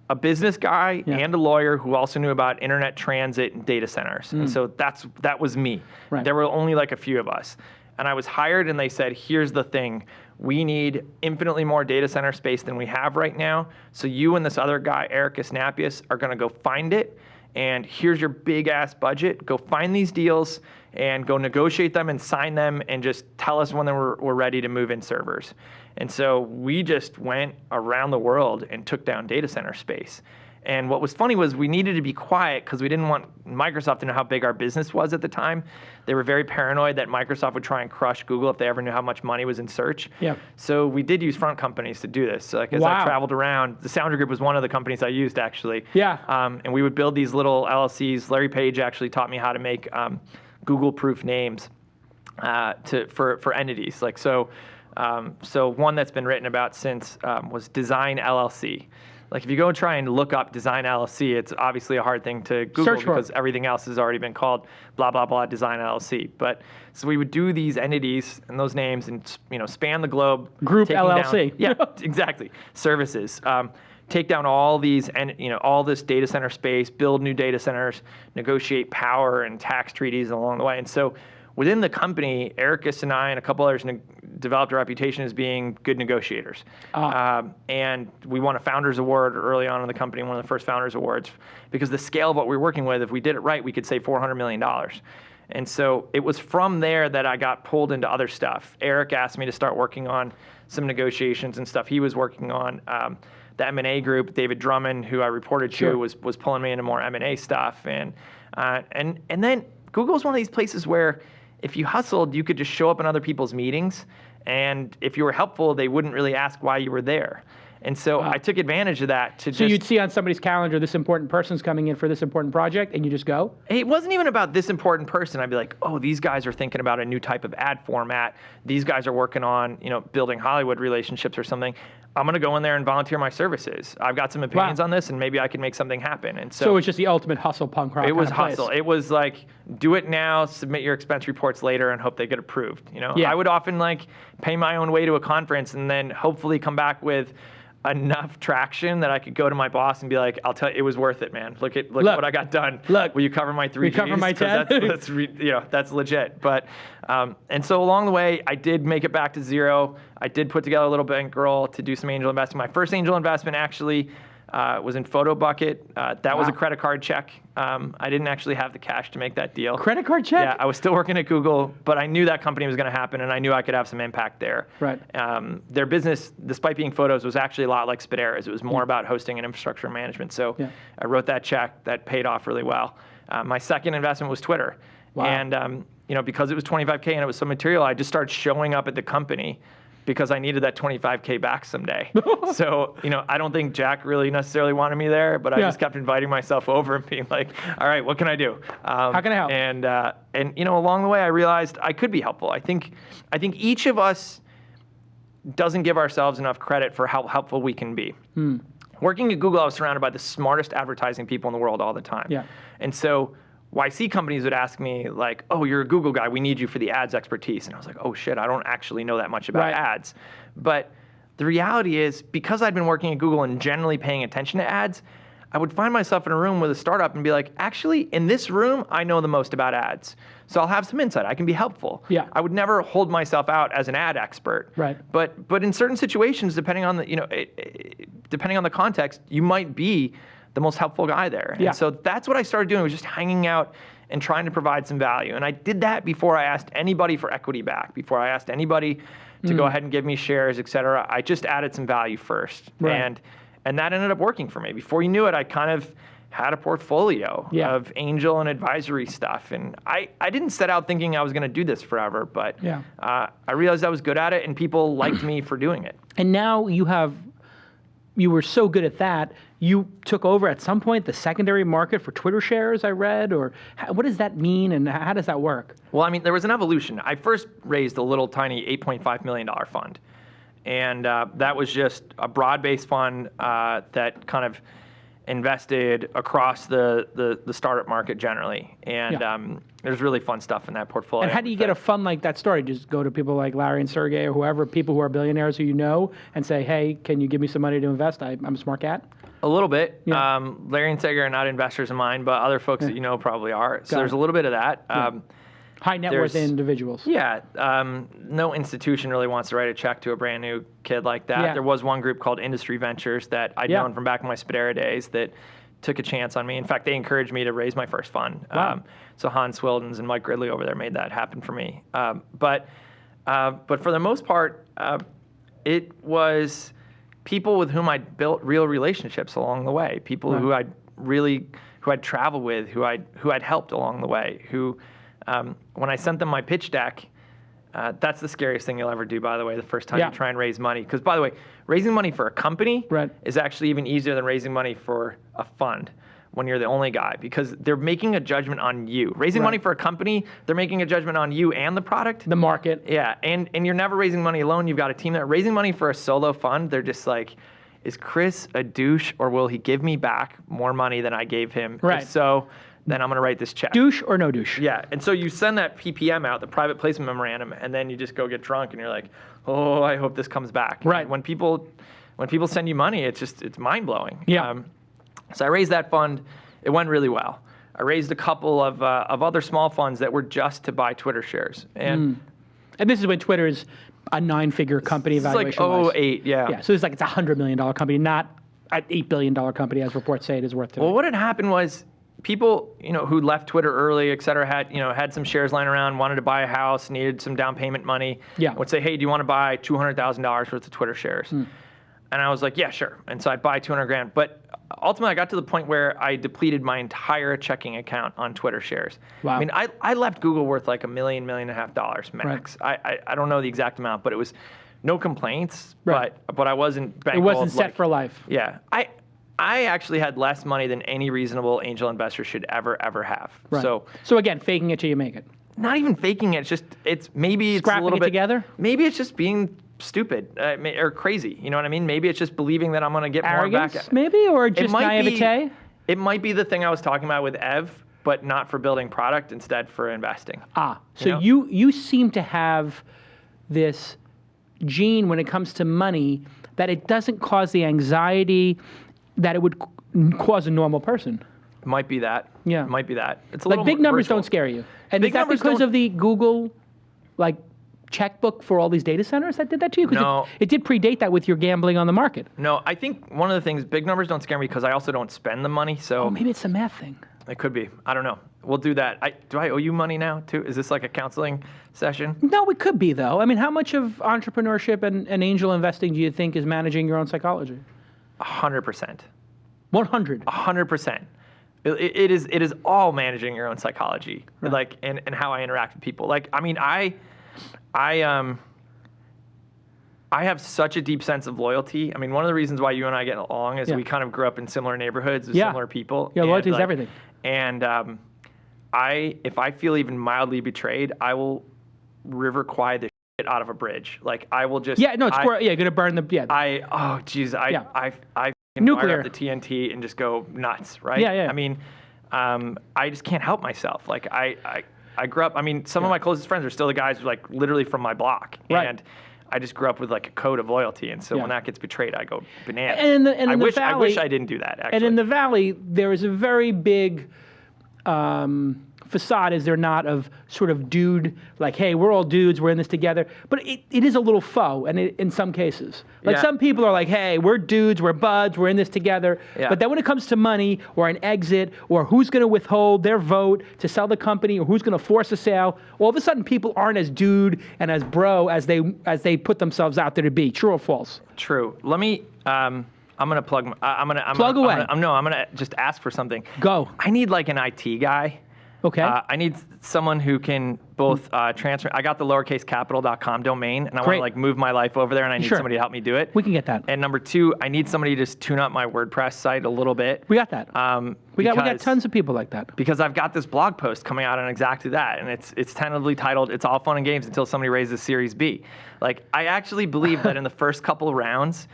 a business guy and a lawyer who also knew about internet transit and data centers. And so that was me. Right. There were only like a few of us. And I was hired and they said, here's the thing. We need infinitely more data center space than we have right now. So you and this other guy, Eric Asnapius, are going to go find it. And here's your big ass budget. Go find these deals and go negotiate them and sign them and just tell us when we're ready to move in servers. And so we just went around the world and took down data center space. And what was funny was we needed to be quiet because we didn't want Microsoft to know how big our business was at the time. They were very paranoid that Microsoft would try and crush Google if they ever knew how much money was in search. Yeah. So we did use front companies to do this. So like as I traveled around, the Salinger Group was one of the companies I used actually. Yeah. And we would build these little LLCs. Larry Page actually taught me how to make Google-proof names for entities. Like so one that's been written about since was Design LLC. Like if you go and try and look up Design LLC, it's obviously a hard thing to Google Search for because everything else has already been called blah, blah, blah, Design LLC. But so we would do these entities and those names and, span the globe. Group taking LLC. Down, yeah, exactly. Services. Take down all these and, all this data center space, build new data centers, negotiate power and tax treaties along the way. And so within the company, Ericus and I and a couple others developed a reputation as being good negotiators. And we won a Founders Award early on in the company, one of the first Founders Awards, because the scale of what we were working with, if we did it right, we could save $400 million. And so it was from there that I got pulled into other stuff. Eric asked me to start working on some negotiations and stuff he was working on. The M&A group, David Drummond, who I reported to, was pulling me into more M&A stuff. And then Google's one of these places where if you hustled, you could just show up in other people's meetings. And if you were helpful, they wouldn't really ask why you were there. And so I took advantage of that to So you'd see on somebody's calendar, this important person's coming in for this important project, and you just go? It wasn't even about this important person. I'd be like, oh, these guys are thinking about a new type of ad format. These guys are working on, building Hollywood relationships or something. I'm going to go in there and volunteer my services. I've got some opinions on this, and maybe I can make something happen. And so it's just the ultimate hustle punk rock. It was hustle. It was like, do it now, submit your expense reports later, and hope they get approved. I would often pay my own way to a conference and then hopefully come back with enough traction that I could go to my boss and be like, I'll tell you, it was worth it, man. Look what I got done. Will you cover my 3 Gs? Cover my 10? That's legit. But and so along the way, I did make it back to zero. I did put together a little bankroll to do some angel investing. My first angel investment actually was in Photobucket. That was a credit card check. I didn't actually have the cash to make that deal. Credit card check? Yeah, I was still working at Google, but I knew that company was going to happen, and I knew I could have some impact there. Right. Their business, despite being photos, was actually a lot like Speedera's. It was more about hosting and infrastructure management. So I wrote that check. That paid off really well. My second investment was Twitter. Wow. And because it was $25K and it was so material, I just started showing up at the company because I needed that $25K back someday. So, I don't think Jack really necessarily wanted me there, but I just kept inviting myself over and being like, all right, what can I do? How can I help? And along the way, I realized I could be helpful. I think each of us doesn't give ourselves enough credit for how helpful we can be. Working at Google, I was surrounded by the smartest advertising people in the world all the time. Yeah. And so YC companies would ask me like, oh, you're a Google guy, we need you for the ads expertise. And I was like, oh shit, I don't actually know that much about ads. But the reality is, because I'd been working at Google and generally paying attention to ads, I would find myself in a room with a startup and be like, actually, in this room, I know the most about ads. So I'll have some insight, I can be helpful. Yeah. I would never hold myself out as an ad expert. Right. But in certain situations, depending on the, depending on the context, you might be the most helpful guy there. Yeah. And so that's what I started doing, was just hanging out and trying to provide some value. And I did that before I asked anybody for equity back, before I asked anybody to go ahead and give me shares, et cetera. I just added some value first. Right. And that ended up working for me. Before you knew it, I kind of had a portfolio of angel and advisory stuff. And I didn't set out thinking I was going to do this forever, but I realized I was good at it and people liked me for doing it. And now you were so good at that, you took over at some point the secondary market for Twitter shares, I read, or what does that mean and how does that work? Well, I mean, there was an evolution. I first raised a little tiny $8.5 million fund. And that was just a broad-based fund that kind of invested across the startup market generally. And there's really fun stuff in that portfolio. And how do you get a fund like that started? Just go to people like Larry and Sergey or whoever, people who are billionaires who you know, and say, hey, can you give me some money to invest? I'm a smart cat. A little bit. Larry and Sergey are not investors of mine, but other folks that you know probably are. So there's a little bit of that. High net worth individuals. Yeah. No institution really wants to write a check to a brand new kid like that. There was one group called Industry Ventures that I'd known from back in my Speedera days that took a chance on me. In fact, they encouraged me to raise my first fund. Wow. So Hans Swildens and Mike Gridley over there made that happen for me. But for the most part, it was people with whom I'd built real relationships along the way. People who I'd traveled with, who I'd helped along the way. Who, when I sent them my pitch deck, that's the scariest thing you'll ever do, by the way, the first time you try and raise money. Because, by the way, raising money for a company is actually even easier than raising money for a fund when you're the only guy, because they're making a judgment on you. Raising money for a company, they're making a judgment on you and the product. The market. Yeah, and you're never raising money alone. You've got a team that raising money for a solo fund. They're just like, is Chris a douche, or will he give me back more money than I gave him? Right. If so, then I'm going to write this check. Douche or no douche? Yeah, and so you send that PPM out, the private placement memorandum, and then you just go get drunk, and you're like, oh, I hope this comes back. Right. And when people send you money, it's mind blowing. Yeah. So I raised that fund. It went really well. I raised a couple of other small funds that were just to buy Twitter shares. And this is when Twitter's a 9-figure company valuation. It's like 08, yeah. Yeah, so it's like it's a $100 million company, not an $8 billion company, as reports say it is worth today. Well, what had happened was people, who left Twitter early, et cetera, had some shares lying around, wanted to buy a house, needed some down payment money. Yeah. Would say, hey, do you want to buy $200,000 worth of Twitter shares? And I was like, yeah, sure. And so I'd buy 200 grand. But ultimately, I got to the point where I depleted my entire checking account on Twitter shares. Wow. I mean, I left Google worth like $1 million, $1.5 million max. Right. I don't know the exact amount, but it was no complaints. But I wasn't bankrolled. It wasn't set for life. Yeah. I actually had less money than any reasonable angel investor should ever have. Right. So again, faking it till you make it. Not even faking it. It's maybe Scrapping it's a little it bit together. Maybe it's just being stupid or crazy. You know what I mean? Maybe it's just believing that I'm going to get Arrogance, more back. Maybe, or just naivete. It might be the thing I was talking about with Ev, but not for building product, instead for investing. So you seem to have this gene when it comes to money that it doesn't cause the anxiety that it would cause a normal person. Might be that. Yeah. Might be that. It's a like little big numbers virtual. don't scare you. And Big is that numbers because don't- of the Google, checkbook for all these data centers that did that to you? 'Cause No. it did predate that with your gambling on the market. No, I think one of the things, big numbers don't scare me because I also don't spend the money. So Oh, maybe it's a math thing. it could be. I don't know. We'll do that. Do I owe you money now too? Is this like a counseling session? No, it could be, though. I mean, how much of entrepreneurship and angel investing do you think is managing your own psychology? 100%. 100. 100%. It is all managing your own psychology, and how I interact with people. I have such a deep sense of loyalty. I mean, one of the reasons why you and I get along is we kind of grew up in similar neighborhoods with similar people. Yeah, loyalty is everything. And if I feel even mildly betrayed, I will river quiet the shit out of a bridge. I will just Yeah, no, you're gonna burn the I Nuclear. fire up the TNT and just go nuts, right? Yeah, yeah. I mean, I just can't help myself. I grew up. I mean, some of my closest friends are still the guys literally from my block, Right. and I just grew up with a code of loyalty, and so when that gets betrayed, I go bananas. And in I the wish Valley, I didn't do that. Actually, And in the Valley, there is a very big facade is there not of sort of dude, like, hey, we're all dudes, we're in this together. But it is a little faux, and in some cases. Like some people are like, hey, we're dudes, we're buds, we're in this together. Yeah. But then when it comes to money or an exit or who's going to withhold their vote to sell the company or who's going to force a sale, all of a sudden people aren't as dude and as bro as they put themselves out there to be. True or false? True. Let me. I'm gonna plug. I'm gonna just ask for something. Go. I need like an IT guy. Okay. I need someone who can both transfer. I got the lowercasecapital.com domain, and I want to like move my life over there, and I need somebody to help me do it. We can get that. And number two, I need somebody to just tune up my WordPress site a little bit. We got that. We got tons of people like that. Because I've got this blog post coming out on exactly that, and it's tentatively titled "It's All Fun and Games Until Somebody Raises Series B." Like, I actually believe that in the first couple of rounds,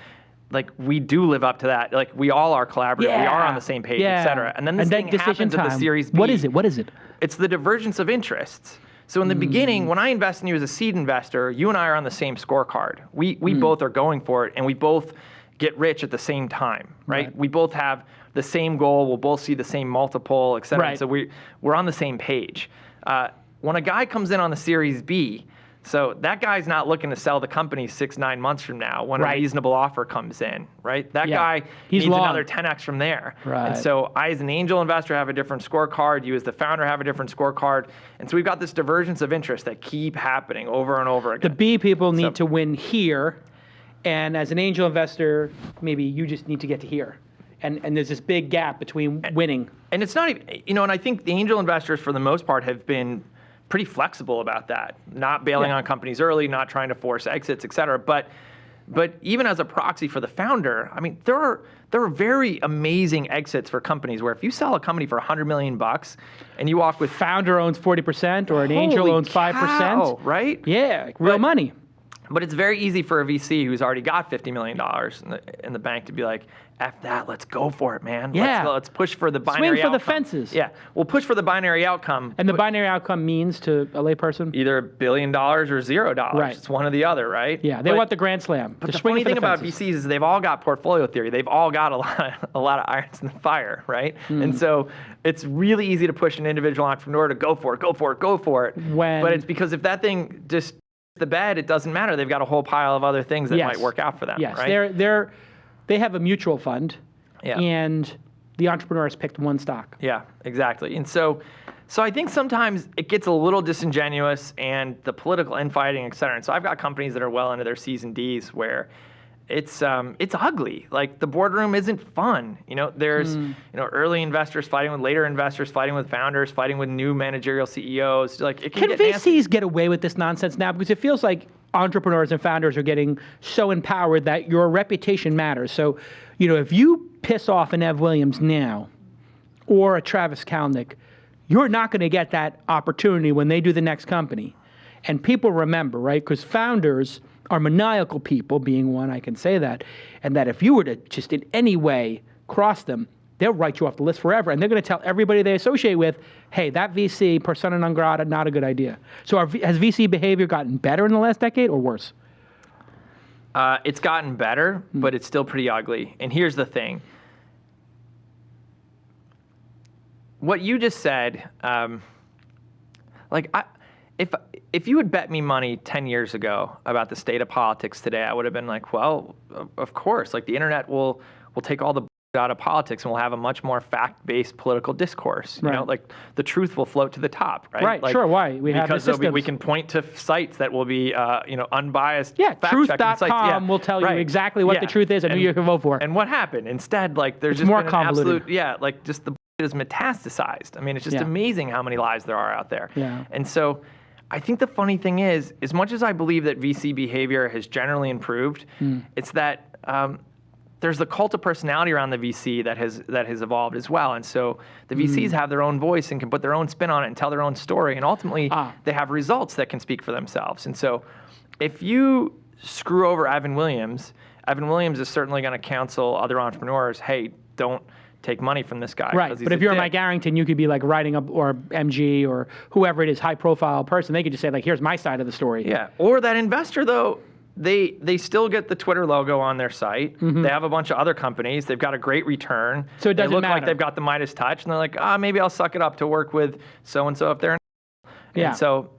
like, we do live up to that. Like, we all are collaborative. We are on the same page, et cetera. And then this thing happens at the Series B. What is it? It's the divergence of interests. So in the beginning, when I invest in you as a seed investor, you and I are on the same scorecard. We both are going for it, and we both get rich at the same time, right? We both have the same goal. We'll both see the same multiple, et cetera. Right. So we're on the same page. When a guy comes in on the Series B, so that guy's not looking to sell the company 6-9 months from now when a reasonable offer comes in, right? That guy needs another 10x from there. Right. And so I, as an angel investor, have a different scorecard. You, as the founder, have a different scorecard. And so we've got this divergence of interest that keep happening over and over again. The B people need to win here, and as an angel investor, maybe you just need to get to here. And there's this big gap between winning. And it's not even, and I think the angel investors, for the most part, have been pretty flexible about that, not bailing on companies early, not trying to force exits, et cetera. But even as a proxy for the founder, I mean, there are very amazing exits for companies where if you sell a company for $100 million and you walk with founder owns 40% or an angel owns 5%, right? Yeah, real money. But it's very easy for a VC who's already got $50 million in the bank to be like, F that, let's go for it, man. Yeah. Let's push for the binary outcome. Swing for the fences. Yeah, we'll push for the binary outcome. And the binary outcome means to a layperson? Either $1 billion or $0. Right. It's one or the other, right? Yeah, they want the grand slam. But the funny thing about VCs is they've all got portfolio theory. They've all got a lot of irons in the fire, right? And so it's really easy to push an individual entrepreneur to go for it. But it's because if that thing just the bed, it doesn't matter. They've got a whole pile of other things that might work out for them. Yes, right? They have a mutual fund, and the entrepreneur has picked one stock. Yeah, exactly. And so I think sometimes it gets a little disingenuous, and the political infighting, et cetera. And so I've got companies that are well into their C's and D's where it's ugly. Like, the boardroom isn't fun. There's early investors fighting with later investors, fighting with founders, fighting with new managerial CEOs. Like, it can get VCs nasty. get away with this nonsense now? Because it feels like entrepreneurs and founders are getting so empowered that your reputation matters. So, if you piss off an Ev Williams now or a Travis Kalanick, you're not going to get that opportunity when they do the next company. And people remember, right? Because founders are maniacal people, being one, I can say that, and that if you were to just in any way cross them, they'll write you off the list forever, and they're going to tell everybody they associate with, hey, that VC, persona non grata, not a good idea. So has VC behavior gotten better in the last decade or worse? It's gotten better, but it's still pretty ugly. And here's the thing. What you just said, if you had bet me money 10 years ago about the state of politics today, I would have been like, well, of course. Like, the internet will take all the out of politics, and we'll have a much more fact-based political discourse. Like, the truth will float to the top, right? Right, like, sure. Why? We have the systems. Because we can point to sites that will be, unbiased. Yeah, truth.com sites. Will tell you exactly what the truth is and who you can vote for. And what happened? Instead, like, there's just more been convoluted. an absolute, just the is metastasized. I mean, it's just amazing how many lies there are out there. Yeah. And so I think the funny thing is, as much as I believe that VC behavior has generally improved, it's that there's the cult of personality around the VC that has evolved as well. And so the VCs have their own voice and can put their own spin on it and tell their own story. And ultimately, they have results that can speak for themselves. And so if you screw over Evan Williams is certainly going to counsel other entrepreneurs, hey, don't take money from this guy. Right, but if you're Mike Arrington, you could be like writing up, or MG or whoever it is, high profile person, they could just say like, here's my side of the story. Yeah, or that investor though, they still get the Twitter logo on their site. They have a bunch of other companies. They've got a great return. So it doesn't They look matter. like they've got the Midas touch, and they're like, maybe I'll suck it up to work with so and so if they're. Yeah. And so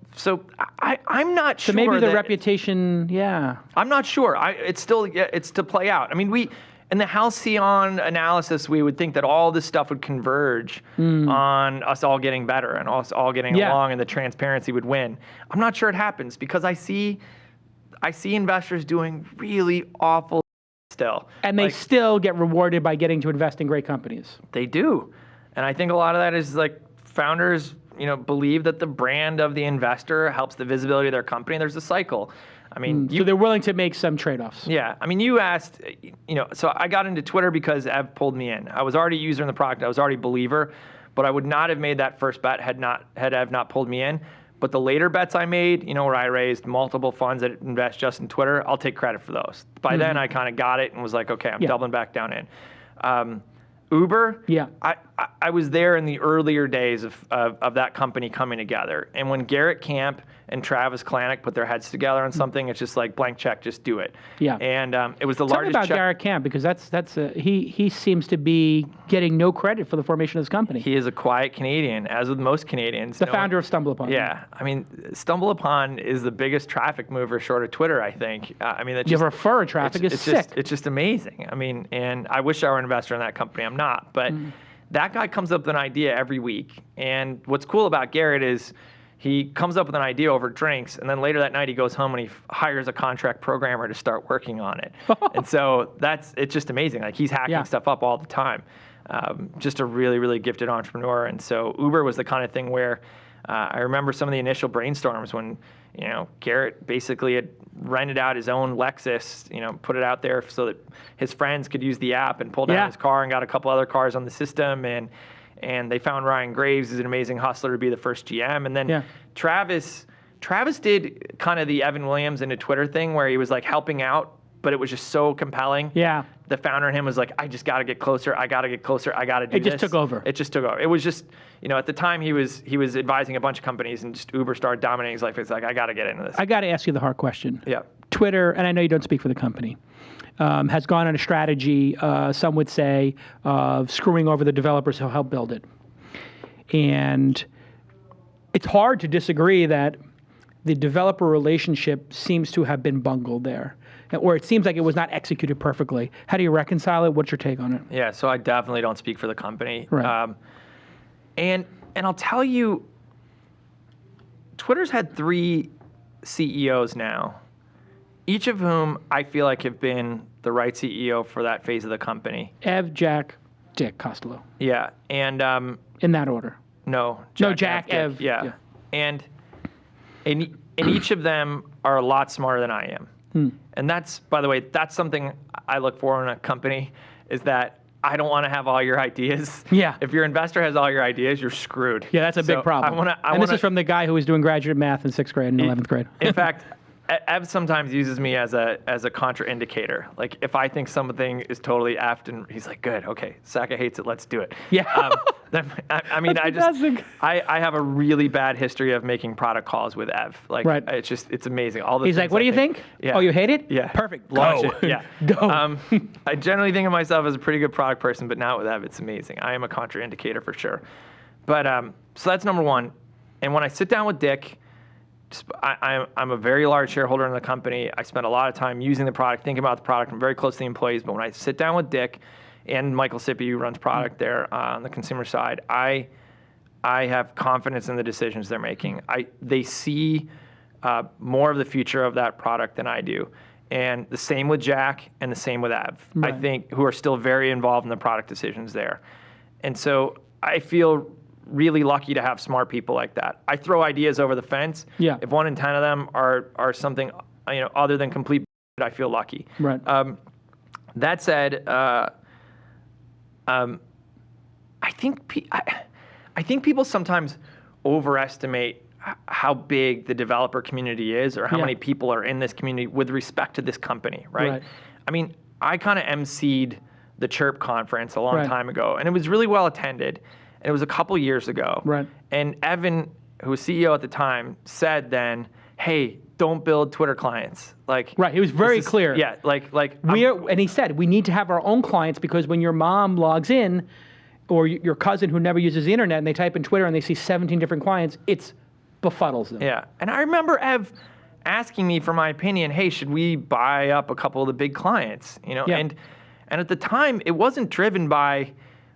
I'm not sure. So maybe the that- reputation, yeah. I'm not sure. It's to play out. I mean, in the halcyon analysis, we would think that all this stuff would converge on us all getting better and us all getting along, and the transparency would win. I'm not sure it happens because I see investors doing really awful still. And they still get rewarded by getting to invest in great companies. They do. And I think a lot of that is like founders, believe that the brand of the investor helps the visibility of their company. There's a cycle. I mean, So they're willing to make some trade-offs. Yeah. I mean, you asked, so I got into Twitter because Ev pulled me in. I was already a user in the product. I was already a believer, but I would not have made that first bet had Ev not pulled me in. But the later bets I made, where I raised multiple funds that invest just in Twitter, I'll take credit for those. By then, I kind of got it and was like, okay, I'm doubling back down in. Uber, I was there in the earlier days of that company coming together. And when Garrett Camp and Travis Kalanick put their heads together on something, it's just like blank check, just do it. Yeah. And it was the Tell me largest about check. Garrett Camp, because he seems to be getting no credit for the formation of this company. He is a quiet Canadian, as with most Canadians. The founder of Stumbleupon. Yeah. I mean, Stumbleupon is the biggest traffic mover short of Twitter, I think. You refer traffic is sick. It's just amazing. I mean, and I wish I were an investor in that company. I'm not. But that guy comes up with an idea every week. And what's cool about Garrett is he comes up with an idea over drinks, and then later that night he goes home and he hires a contract programmer to start working on it. And so it's just amazing. Like, he's hacking stuff up all the time. Just a really, really gifted entrepreneur. And so Uber was the kind of thing where I remember some of the initial brainstorms when, Garrett basically had rented out his own Lexus, put it out there so that his friends could use the app and pull down his car, and got a couple other cars on the system. And they found Ryan Graves as an amazing hustler to be the first GM. And then Travis did kind of the Evan Williams into Twitter thing where he was like helping out, but it was just so compelling. Yeah. The founder in him was like, I just got to get closer. I got to get closer. I got to do this. It just took over. It just took over. It was just, at the time he was advising a bunch of companies, and just Uber started dominating his life. It's like, I got to get into this. I got to ask you the hard question. Yeah. Twitter, and I know you don't speak for the company, has gone on a strategy, some would say, of screwing over the developers who help build it. And it's hard to disagree that the developer relationship seems to have been bungled there, or it seems like it was not executed perfectly. How do you reconcile it? What's your take on it? Yeah, so I definitely don't speak for the company. Right. And I'll tell you, Twitter's had 3 CEOs now, each of whom I feel like have been the right CEO for that phase of the company. Ev, Jack, Dick Costello. Yeah, and in that order. No, Jack, Ev. Yeah. And each of them are a lot smarter than I am. And that's, by the way, that's something I look for in a company, is that I don't want to have all your ideas. Yeah. If your investor has all your ideas, you're screwed. Yeah, that's a big problem. This is from the guy who was doing graduate math in 6th grade and 11th grade. In fact, Ev sometimes uses me as a contraindicator. Like, if I think something is totally effed, and he's like, good, okay, Sacca hates it, let's do it. Yeah. Then, I mean, I have a really bad history of making product calls with Ev. Like, right. It's amazing. All the He's like, what do you think? Yeah. Oh, you hate it? Yeah. Perfect. Launch Go. it. Yeah. Go. I generally think of myself as a pretty good product person, but now with Ev, it's amazing. I am a contraindicator for sure. But so that's number one. And when I sit down with Dick, I'm a very large shareholder in the company. I spend a lot of time using the product, thinking about the product. I'm very close to the employees. But when I sit down with Dick and Michael Sippy, who runs product there on the consumer side, I have confidence in the decisions they're making. They see more of the future of that product than I do. And the same with Jack and the same with Ev, right. I think, who are still very involved in the product decisions there. And so I feel really lucky to have smart people like that. I throw ideas over the fence. Yeah. If 1 in 10 of them are something other than complete, I feel lucky. Right. That said, I think people sometimes overestimate how big the developer community is, or how many people are in this community with respect to this company, right? I mean, I kind of emceed the Chirp conference a long time ago, and it was really well attended. And it was a couple years ago. Right. And Evan, who was CEO at the time, said then, hey, don't build Twitter clients. Like, right, he was very clear. Yeah, like and he said we need to have our own clients because when your mom logs in, or your cousin who never uses the internet, and they type in Twitter and they see 17 different clients, it's befuddles them. Yeah, and I remember Ev asking me for my opinion. Hey, should we buy up a couple of the big clients? You know, and at the time it wasn't driven by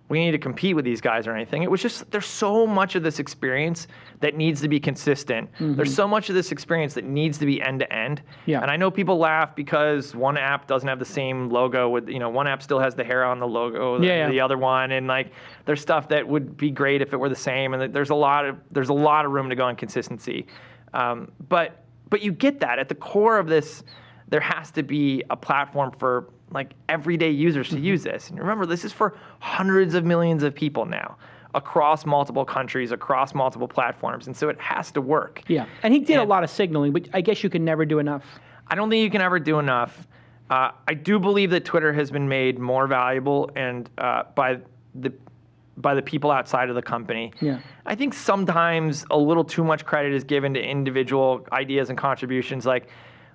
we need to compete with these guys or anything. It was just there's so much of this experience that needs to be consistent. There's so much of this experience that needs to be end to end. Yeah. And I know people laugh because one app doesn't have the same logo with, one app still has the hair on the logo, the other one, and like there's stuff that would be great if it were the same, and there's a lot of room to go on consistency. But you get that at the core of this, there has to be a platform for like everyday users to use this. And remember, this is for hundreds of millions of people now, across multiple countries, across multiple platforms, and so it has to work. Yeah, and he did a lot of signaling, but I guess you can never do enough. I don't think you can ever do enough. I do believe that Twitter has been made more valuable and by the people outside of the company. Yeah. I think sometimes a little too much credit is given to individual ideas and contributions. Like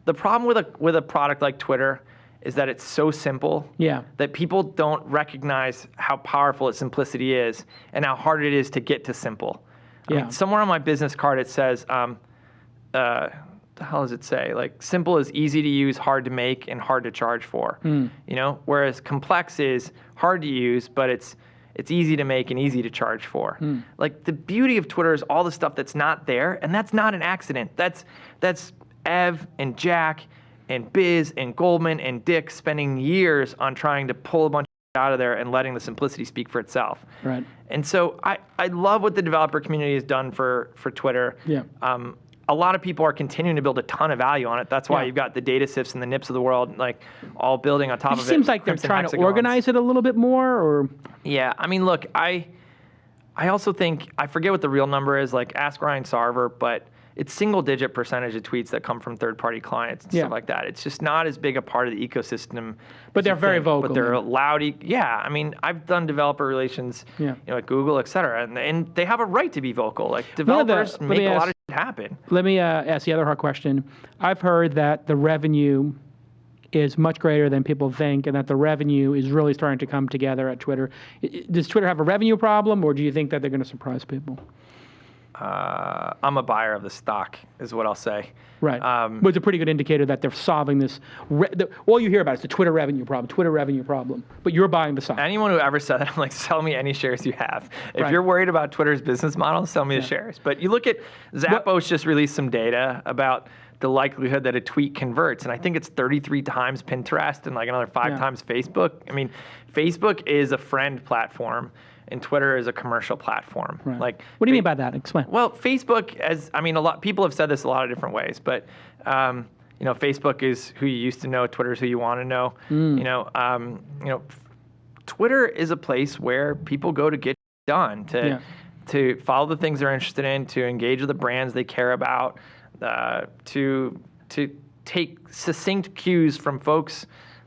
the problem with a product like Twitter is that it's so simple that people don't recognize how powerful its simplicity is and how hard it is to get to simple. I mean, somewhere on my business card it says, the hell does it say? Like simple is easy to use, hard to make, and hard to charge for. Whereas complex is hard to use, but it's easy to make and easy to charge for. Like the beauty of Twitter is all the stuff that's not there, and that's not an accident. That's Ev and Jack and Biz and Goldman and Dick spending years on trying to pull a bunch out of there and letting the simplicity speak for itself. Right. And so I love what the developer community has done for Twitter. Yeah. A lot of people are continuing to build a ton of value on it. That's why you've got the data sifts and the nips of the world, like all building on top of it. It seems like they're trying to organize it a little bit more, or. Yeah, I mean, look, I also think, I forget what the real number is, like ask Ryan Sarver, but it's single-digit percentage of tweets that come from third-party clients and stuff like that. It's just not as big a part of the ecosystem. But they're very vocal. But they're loud. I mean, I've done developer relations, at Google, et cetera, and they have a right to be vocal. Like developers make a lot of shit happen. Let me ask the other hard question. I've heard that the revenue is much greater than people think, and that the revenue is really starting to come together at Twitter. Does Twitter have a revenue problem, or do you think that they're going to surprise people? I'm a buyer of the stock, is what I'll say. Right. But it's a pretty good indicator that they're solving this. All you hear about is the Twitter revenue problem. But you're buying the stock. Anyone who ever said that, I'm like, sell me any shares you have. If you're worried about Twitter's business model, sell me the shares. But you look at Zappos just released some data about the likelihood that a tweet converts, and I think it's 33 times Pinterest and like another 5 times Facebook. I mean, Facebook is a friend platform, and Twitter is a commercial platform. Right. Like, what do you mean by that? Explain. Well, Facebook, a lot people have said this a lot of different ways, but Facebook is who you used to know. Twitter is who you want to know. Twitter is a place where people go to get done, to follow the things they're interested in, to engage with the brands they care about, to take succinct cues from folks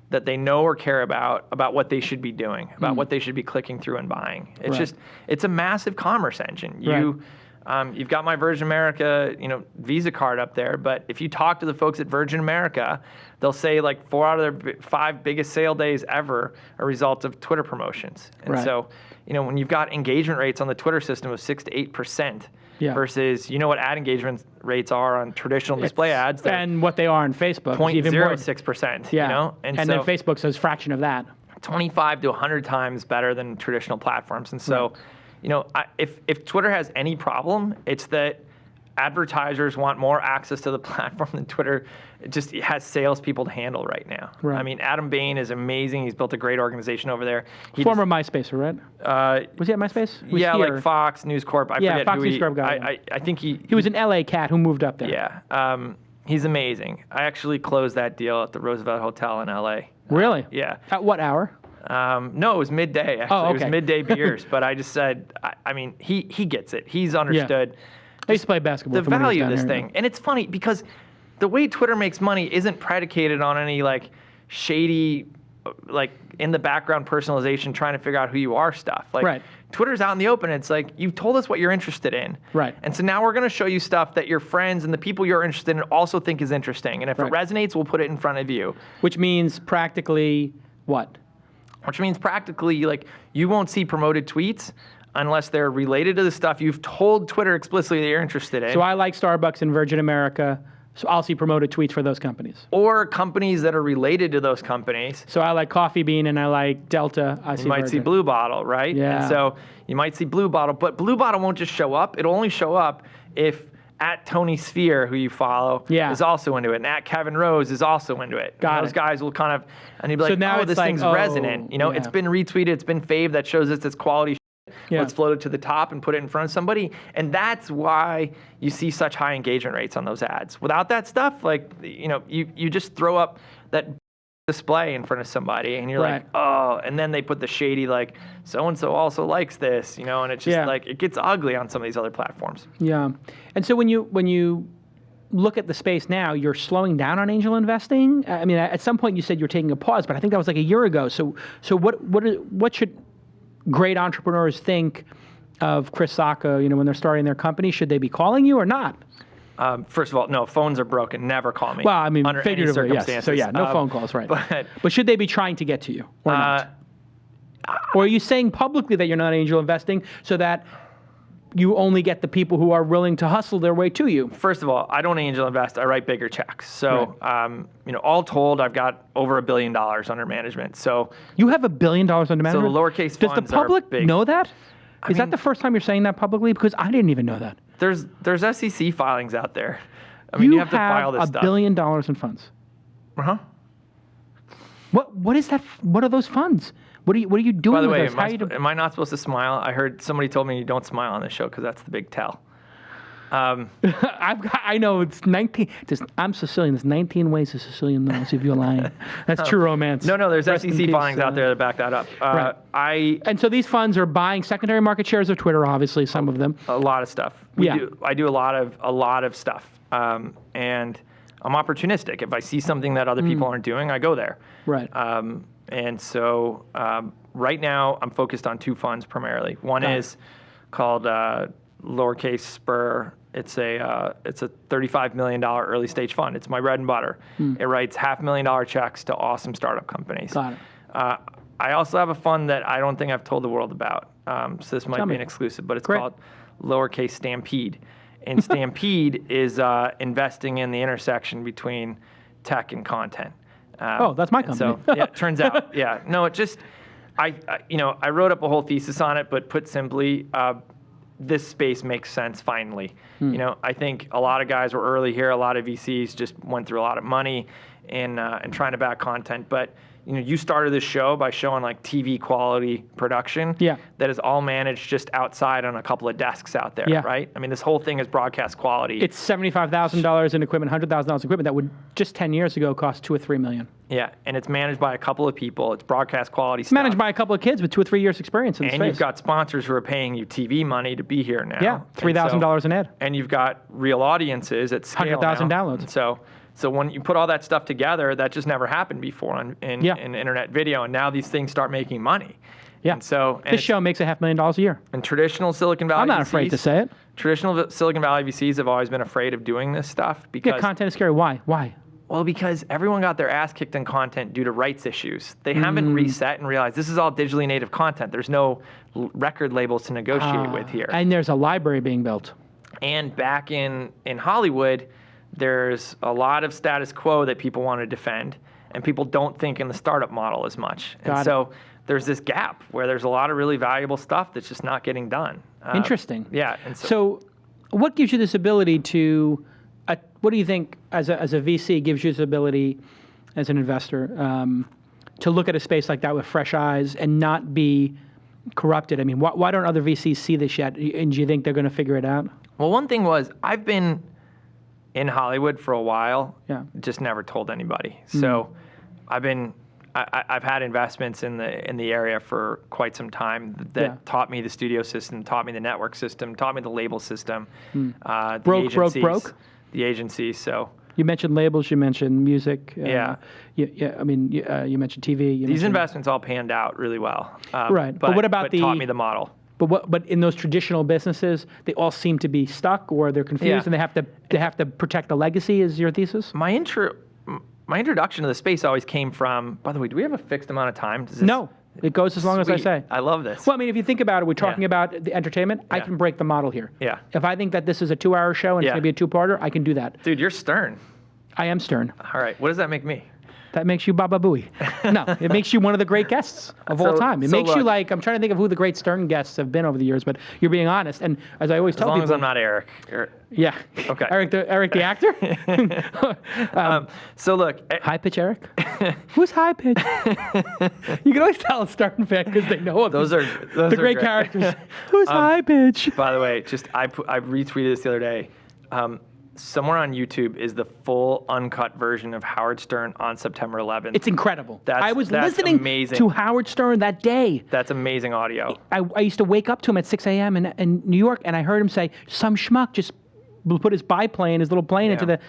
that they know or care about what they should be doing, about what they should be clicking through and buying. It's it's a massive commerce engine. You've got my Virgin America, Visa card up there, but if you talk to the folks at Virgin America, they'll say like 4 out of their 5 biggest sale days ever are a result of Twitter promotions. And so, when you've got engagement rates on the Twitter system of 6 to 8%, versus what ad engagement rates are on traditional display ads, and what they are on Facebook, 0.06%. And then Facebook says fraction of that, 25 to 100 times better than traditional platforms. And so, if Twitter has any problem, it's that advertisers want more access to the platform than Twitter just has salespeople to handle right now. Right. I mean, Adam Bain is amazing. He's built a great organization over there. Former MySpacer, right? Was he at MySpace? Like Fox News Corp. I forget Fox who News Corp guy. I think he was an LA cat who moved up there. Yeah. He's amazing. I actually closed that deal at the Roosevelt Hotel in LA. Really? Yeah. At what hour? No, it was midday, actually. It was midday beers, but I just said, he gets it. He's understood. Yeah. I used to play basketball. The value of this thing. And it's funny because the way Twitter makes money isn't predicated on any like shady like in the background personalization, trying to figure out who you are stuff. Like Right. Twitter's out in the open. It's like, you've told us what you're interested in. Right. And so now we're going to show you stuff that your friends and the people you're interested in also think is interesting. And if Right. it resonates, we'll put it in front of you. Which means practically what? Which means practically, like, you won't see promoted tweets unless they're related to the stuff you've told Twitter explicitly that you're interested in. So I like Starbucks and Virgin America, so I'll see promoted tweets for those companies. Or companies that are related to those companies. So I like Coffee Bean and I like Delta. I see You might Virgin. see Blue Bottle, right? Yeah. And so you might see Blue Bottle, but Blue Bottle won't just show up. It'll only show up if at Tony Sphere, who you follow, Yeah. is also into it, and at Kevin Rose is also into it. Got And those it. guys will kind of, and you'll be So like, now oh, it's this like, thing's oh, resonant. You know, yeah. it's been retweeted, it's been faved, that shows it's quality shit. Yeah. Let's float it to the top and put it in front of somebody. And that's why you see such high engagement rates on those ads. Without that stuff, like, you know, you just throw up that display in front of somebody and you're Right. like, oh, and then they put the shady, like, so-and-so also likes this, you know, and it's just Yeah. like, it gets ugly on some of these other platforms. Yeah. And so when you look at the space now, you're slowing down on angel investing. I mean, at some point you said you're taking a pause, but I think that was like a year ago. So what should great entrepreneurs think of Chris Sacca, you know, when they're starting their company? Should they be calling you or not? First of all, no, phones are broken. Never call me. Well, I mean, under any figuratively, yes. circumstances. So yeah, no phone calls, right? But should they be trying to get to you or not? Or are you saying publicly that you're not angel investing so that you only get the people who are willing to hustle their way to you? First of all, I don't angel invest. I write bigger checks. So, you know, all told, I've got over $1 billion under management. So You have $1 billion under management? the lowercase Does the funds are public big. know that? Is mean- that the first time you're saying that publicly? Because I didn't even know that. there's SEC filings out there. I mean, you have to file this $1 stuff. billion in funds. Uh-huh. What is that? What are those funds? What are you doing By the with way, those? How are you am I not supposed to smile? I heard somebody told me you don't smile on this show because that's the big tell. I know it's 19. I'm Sicilian. There's 19 ways a Sicilian knows if you're lying. That's true romance. No, there's Rest in SEC peace, filings out there that back that up. Right. And so these funds are buying secondary market shares of Twitter, obviously, some of them. A lot of stuff. I do a lot of stuff. And I'm opportunistic. If I see something that other people aren't doing, I go there. Right. And so right now I'm focused on two funds primarily. One is called Lowercase Spur. It's a $35 million early stage fund. It's my bread and butter. It writes $500,000 checks to awesome startup companies. Got it. I also have a fund that I don't think I've told the world about. So this might be an exclusive, but it's Great. called Lowercase Stampede. And Stampede is investing in the intersection between tech and content. That's my company. So yeah, it turns out, no, it just, I wrote up a whole thesis on it, but put simply, this space makes sense finally. You know, I think a lot of guys were early here. A lot of VCs just went through a lot of money in trying to back content. But you know, you started this show by showing like TV quality production. Yeah. That is all managed just outside on a couple of desks out there, Yeah. right? I mean, this whole thing is broadcast quality. It's $75,000 in equipment, $100,000 in equipment that would just 10 years ago cost $2 or $3 million. Yeah, and it's managed by a couple of people. It's broadcast quality stuff. Managed by a couple of kids with 2 or 3 years experience in the And space. you've got sponsors who are paying you TV money to be here now. Yeah, $3,000 an ad. And you've got real audiences at scale 100,000 now. downloads. And so when you put all that stuff together, that just never happened before in internet video, and now these things start making money. Yeah. And so This show makes $500,000 a year. And traditional Silicon Valley I'm not VCs, afraid to say it. Traditional Silicon Valley VCs have always been afraid of doing this stuff because Yeah, content is scary. Why? Well, because everyone got their ass kicked in content due to rights issues. They haven't reset and realized this is all digitally native content. There's no record labels to negotiate with here. And there's a library being built. And back in Hollywood, there's a lot of status quo that people want to defend, and people don't think in the startup model as much. And so there's this gap where there's a lot of really valuable stuff that's just not getting done. Interesting. Yeah. And So what gives you this ability to, what do you think as a VC gives you this ability as an investor to look at a space like that with fresh eyes and not be corrupted? I mean, why don't other VCs see this yet? And do you think they're going to figure it out? Well, one thing was I've been in Hollywood for a while, just never told anybody. So I've had investments in the area for quite some time that taught me the studio system, taught me the network system, taught me the label system, the agencies. Broke? The agencies. So You mentioned labels. You mentioned music. Yeah. I mean, you mentioned TV. These investments all panned out really well. Right. But what about taught me the model? But in those traditional businesses, they all seem to be stuck, or they're confused, and they have to protect the legacy. Is your thesis? My introduction to the space always came from. By the way, do we have a fixed amount of time? No. It goes as long as I say. I love this. Well, I mean, if you think about it, we're talking about the entertainment. I can break the model here. Yeah. If I think that this is a 2-hour show and it's going to be a 2-parter, I can do that. Dude, you're stern. I am stern. All right. What does that make me? That makes you Baba Booey. No, it makes you one of the great guests of all time. It makes you like, I'm trying to think of who the great Stern guests have been over the years, but you're being honest. And as I always tell people. As long as I'm not Eric. Yeah. Okay. Eric the actor? So look. High pitch Eric? Who's high pitch? You can always tell a Stern fan because they know him. Those are great characters. Who's high pitch? By the way, I retweeted this the other day. Somewhere on YouTube is the full uncut version of Howard Stern on September 11th. It's incredible. I was that's listening amazing. to Howard Stern that day. That's amazing audio. I used to wake up to him at 6 a.m. in New York, and I heard him say, some schmuck just put his biplane, his little plane, into the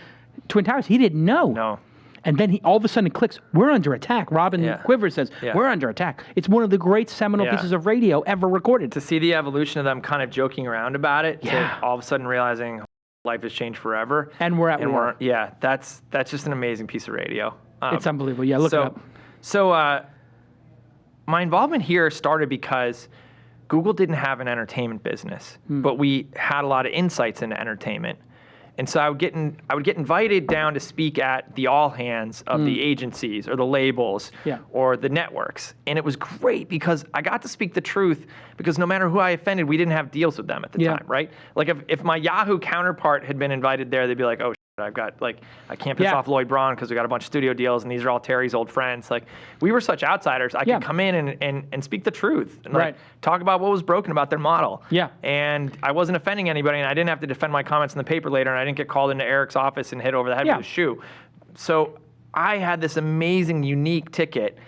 Twin Towers. He didn't know. No. And then all of a sudden it clicks, we're under attack. Robin Quivers says, we're under attack. It's one of the great seminal pieces of radio ever recorded. To see the evolution of them kind of joking around about it, to all of a sudden realizing life has changed forever. And we're at war. Yeah, that's just an amazing piece of radio. It's unbelievable. Yeah, look it up. So my involvement here started because Google didn't have an entertainment business, but we had a lot of insights into entertainment. And so I would get invited down to speak at the all hands of the agencies or the labels or the networks. And it was great because I got to speak the truth, because no matter who I offended, we didn't have deals with them at the time, right? Like if my Yahoo counterpart had been invited there, they'd be like, oh, I've got, I can't piss off Lloyd Braun because we got a bunch of studio deals and these are all Terry's old friends. Like, we were such outsiders. I could come in and speak the truth and talk about what was broken about their model. Yeah. And I wasn't offending anybody, and I didn't have to defend my comments in the paper later, and I didn't get called into Eric's office and hit over the head with a shoe. So I had this amazing, unique ticket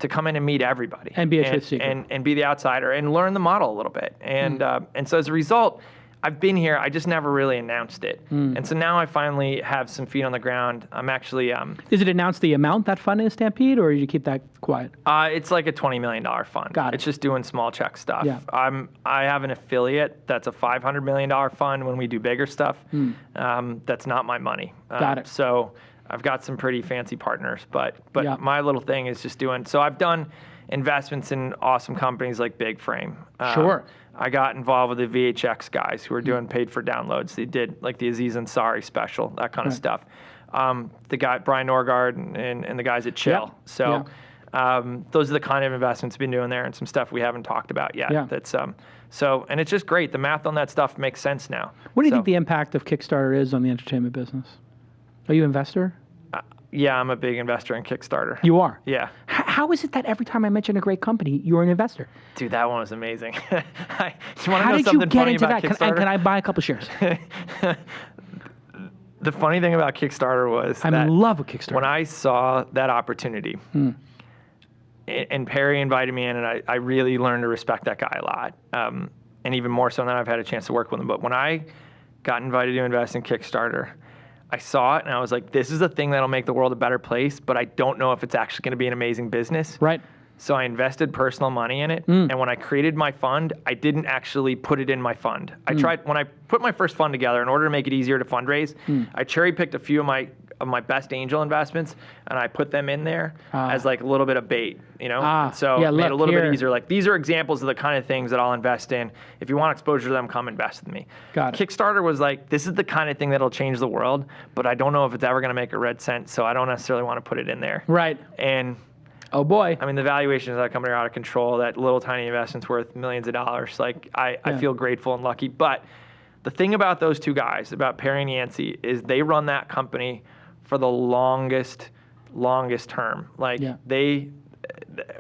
to come in and meet everybody. And be a truth seeker. And be the outsider and learn the model a little bit. And so as a result, I've been here. I just never really announced it. And so now I finally have some feet on the ground. I'm actually... Is it announced the amount that fund is, Stampede, or did you keep that quiet? It's like a $20 million fund. Got it. It's just doing small check stuff. Yeah. I have an affiliate that's a $500 million fund when we do bigger stuff. That's not my money. Got it. So I've got some pretty fancy partners, but my little thing is just doing... So I've done investments in awesome companies like Big Frame. Sure. I got involved with the VHX guys who were doing paid for downloads. They did like the Aziz Ansari special, that kind of stuff. The guy, Brian Norgard and the guys at Chill. So those are the kind of investments we've been doing there, and some stuff we haven't talked about yet. Yeah. That's and it's just great. The math on that stuff makes sense now. What do you think the impact of Kickstarter is on the entertainment business? Are you an investor? Yeah, I'm a big investor in Kickstarter. You are? Yeah. How is it that every time I mention a great company, you're an investor? Dude, that one was amazing. How did you get into that? Can I buy a couple shares? The funny thing about Kickstarter was I'm in love with Kickstarter. When I saw that opportunity, and Perry invited me in, and I really learned to respect that guy a lot, and even more so than I've had a chance to work with him. But when I got invited to invest in Kickstarter, I saw it and I was like, this is the thing that'll make the world a better place, but I don't know if it's actually going to be an amazing business. Right. So I invested personal money in it. And when I created my fund, I didn't actually put it in my fund. I tried, when I put my first fund together, in order to make it easier to fundraise, I cherry picked a few of my best angel investments, and I put them in there as like a little bit of bait, you know? So it made it a little bit easier. Like, these are examples of the kind of things that I'll invest in. If you want exposure to them, come invest with me. Got it. Kickstarter was like, this is the kind of thing that'll change the world, but I don't know if it's ever going to make a red cent, so I don't necessarily want to put it in there. Right. And oh boy. I mean, the valuations of that company are out of control. That little tiny investment's worth millions of dollars. Like, I feel grateful and lucky. But the thing about those two guys, about Perry and Yancey, is they run that company for the longest term. Like,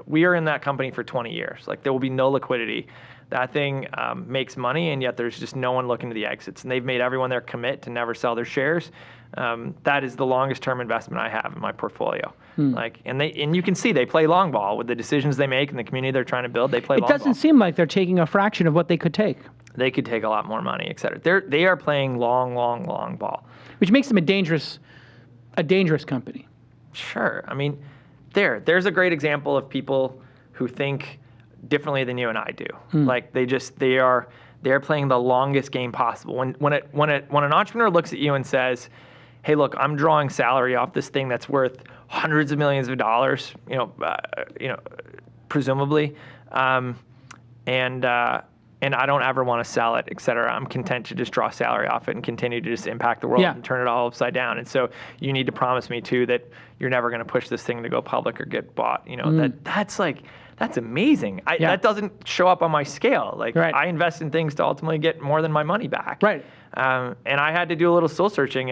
we are in that company for 20 years. Like, there will be no liquidity. That thing makes money, and yet there's just no one looking to the exits. And they've made everyone there commit to never sell their shares. That is the longest term investment I have in my portfolio. Like, and you can see they play long ball with the decisions they make and the community they're trying to build. They play long ball. It doesn't seem like they're taking a fraction of what they could take. They could take a lot more money, et cetera. They are playing long ball. Which makes them a dangerous a dangerous company. Sure. I mean, there's a great example of people who think differently than you and I do. Like they're playing the longest game possible. When an entrepreneur looks at you and says, "Hey, look, I'm drawing salary off this thing that's worth hundreds of millions of dollars, presumably, and I don't ever want to sell it, et cetera. I'm content to just draw salary off it and continue to just impact the world and turn it all upside down. And so you need to promise me too that you're never going to push this thing to go public or get bought. That's amazing. That doesn't show up on my scale. Like I invest in things to ultimately get more than my money back. Right. And I had to do a little soul searching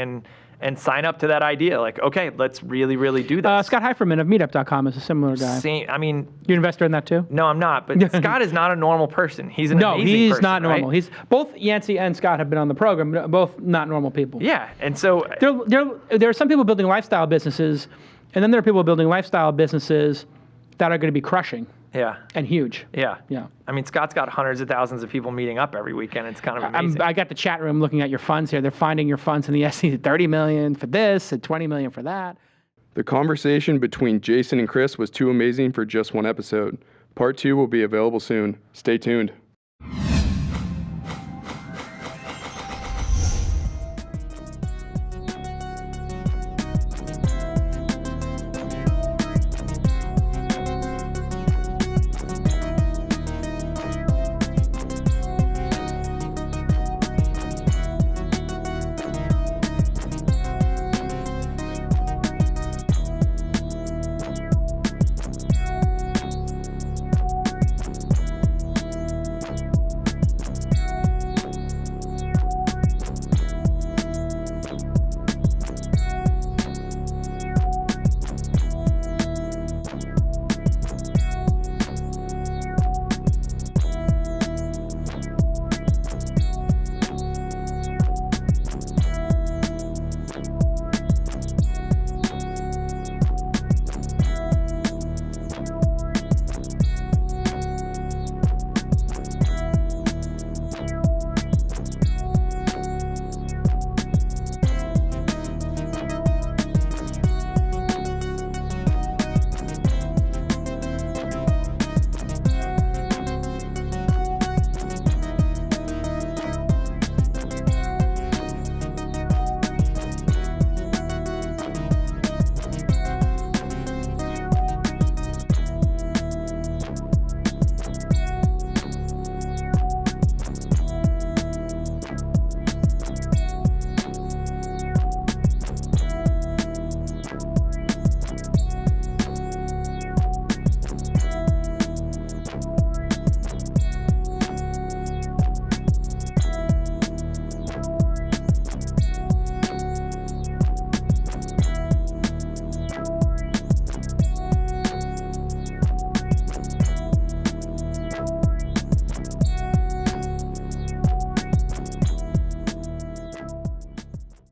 and sign up to that idea. Like, okay, let's really, really do this. Scott Heiferman of Meetup.com is a similar guy. You an investor in that too? No, I'm not. But Scott is not a normal person. He's an amazing person. No, he's not normal. Right? He's both Yancey and Scott have been on the program. Both not normal people. Yeah, and so there are some people building lifestyle businesses, and then there are people building lifestyle businesses that are going to be crushing. Yeah. And huge. Yeah. Yeah. I mean, Scott's got hundreds of thousands of people meeting up every weekend. It's kind of amazing. I got the chat room looking at your funds here. They're finding your funds in the SEC, 30 million for this and 20 million for that. The conversation between Jason and Chris was too amazing for just one episode. Part 2 will be available soon. Stay tuned.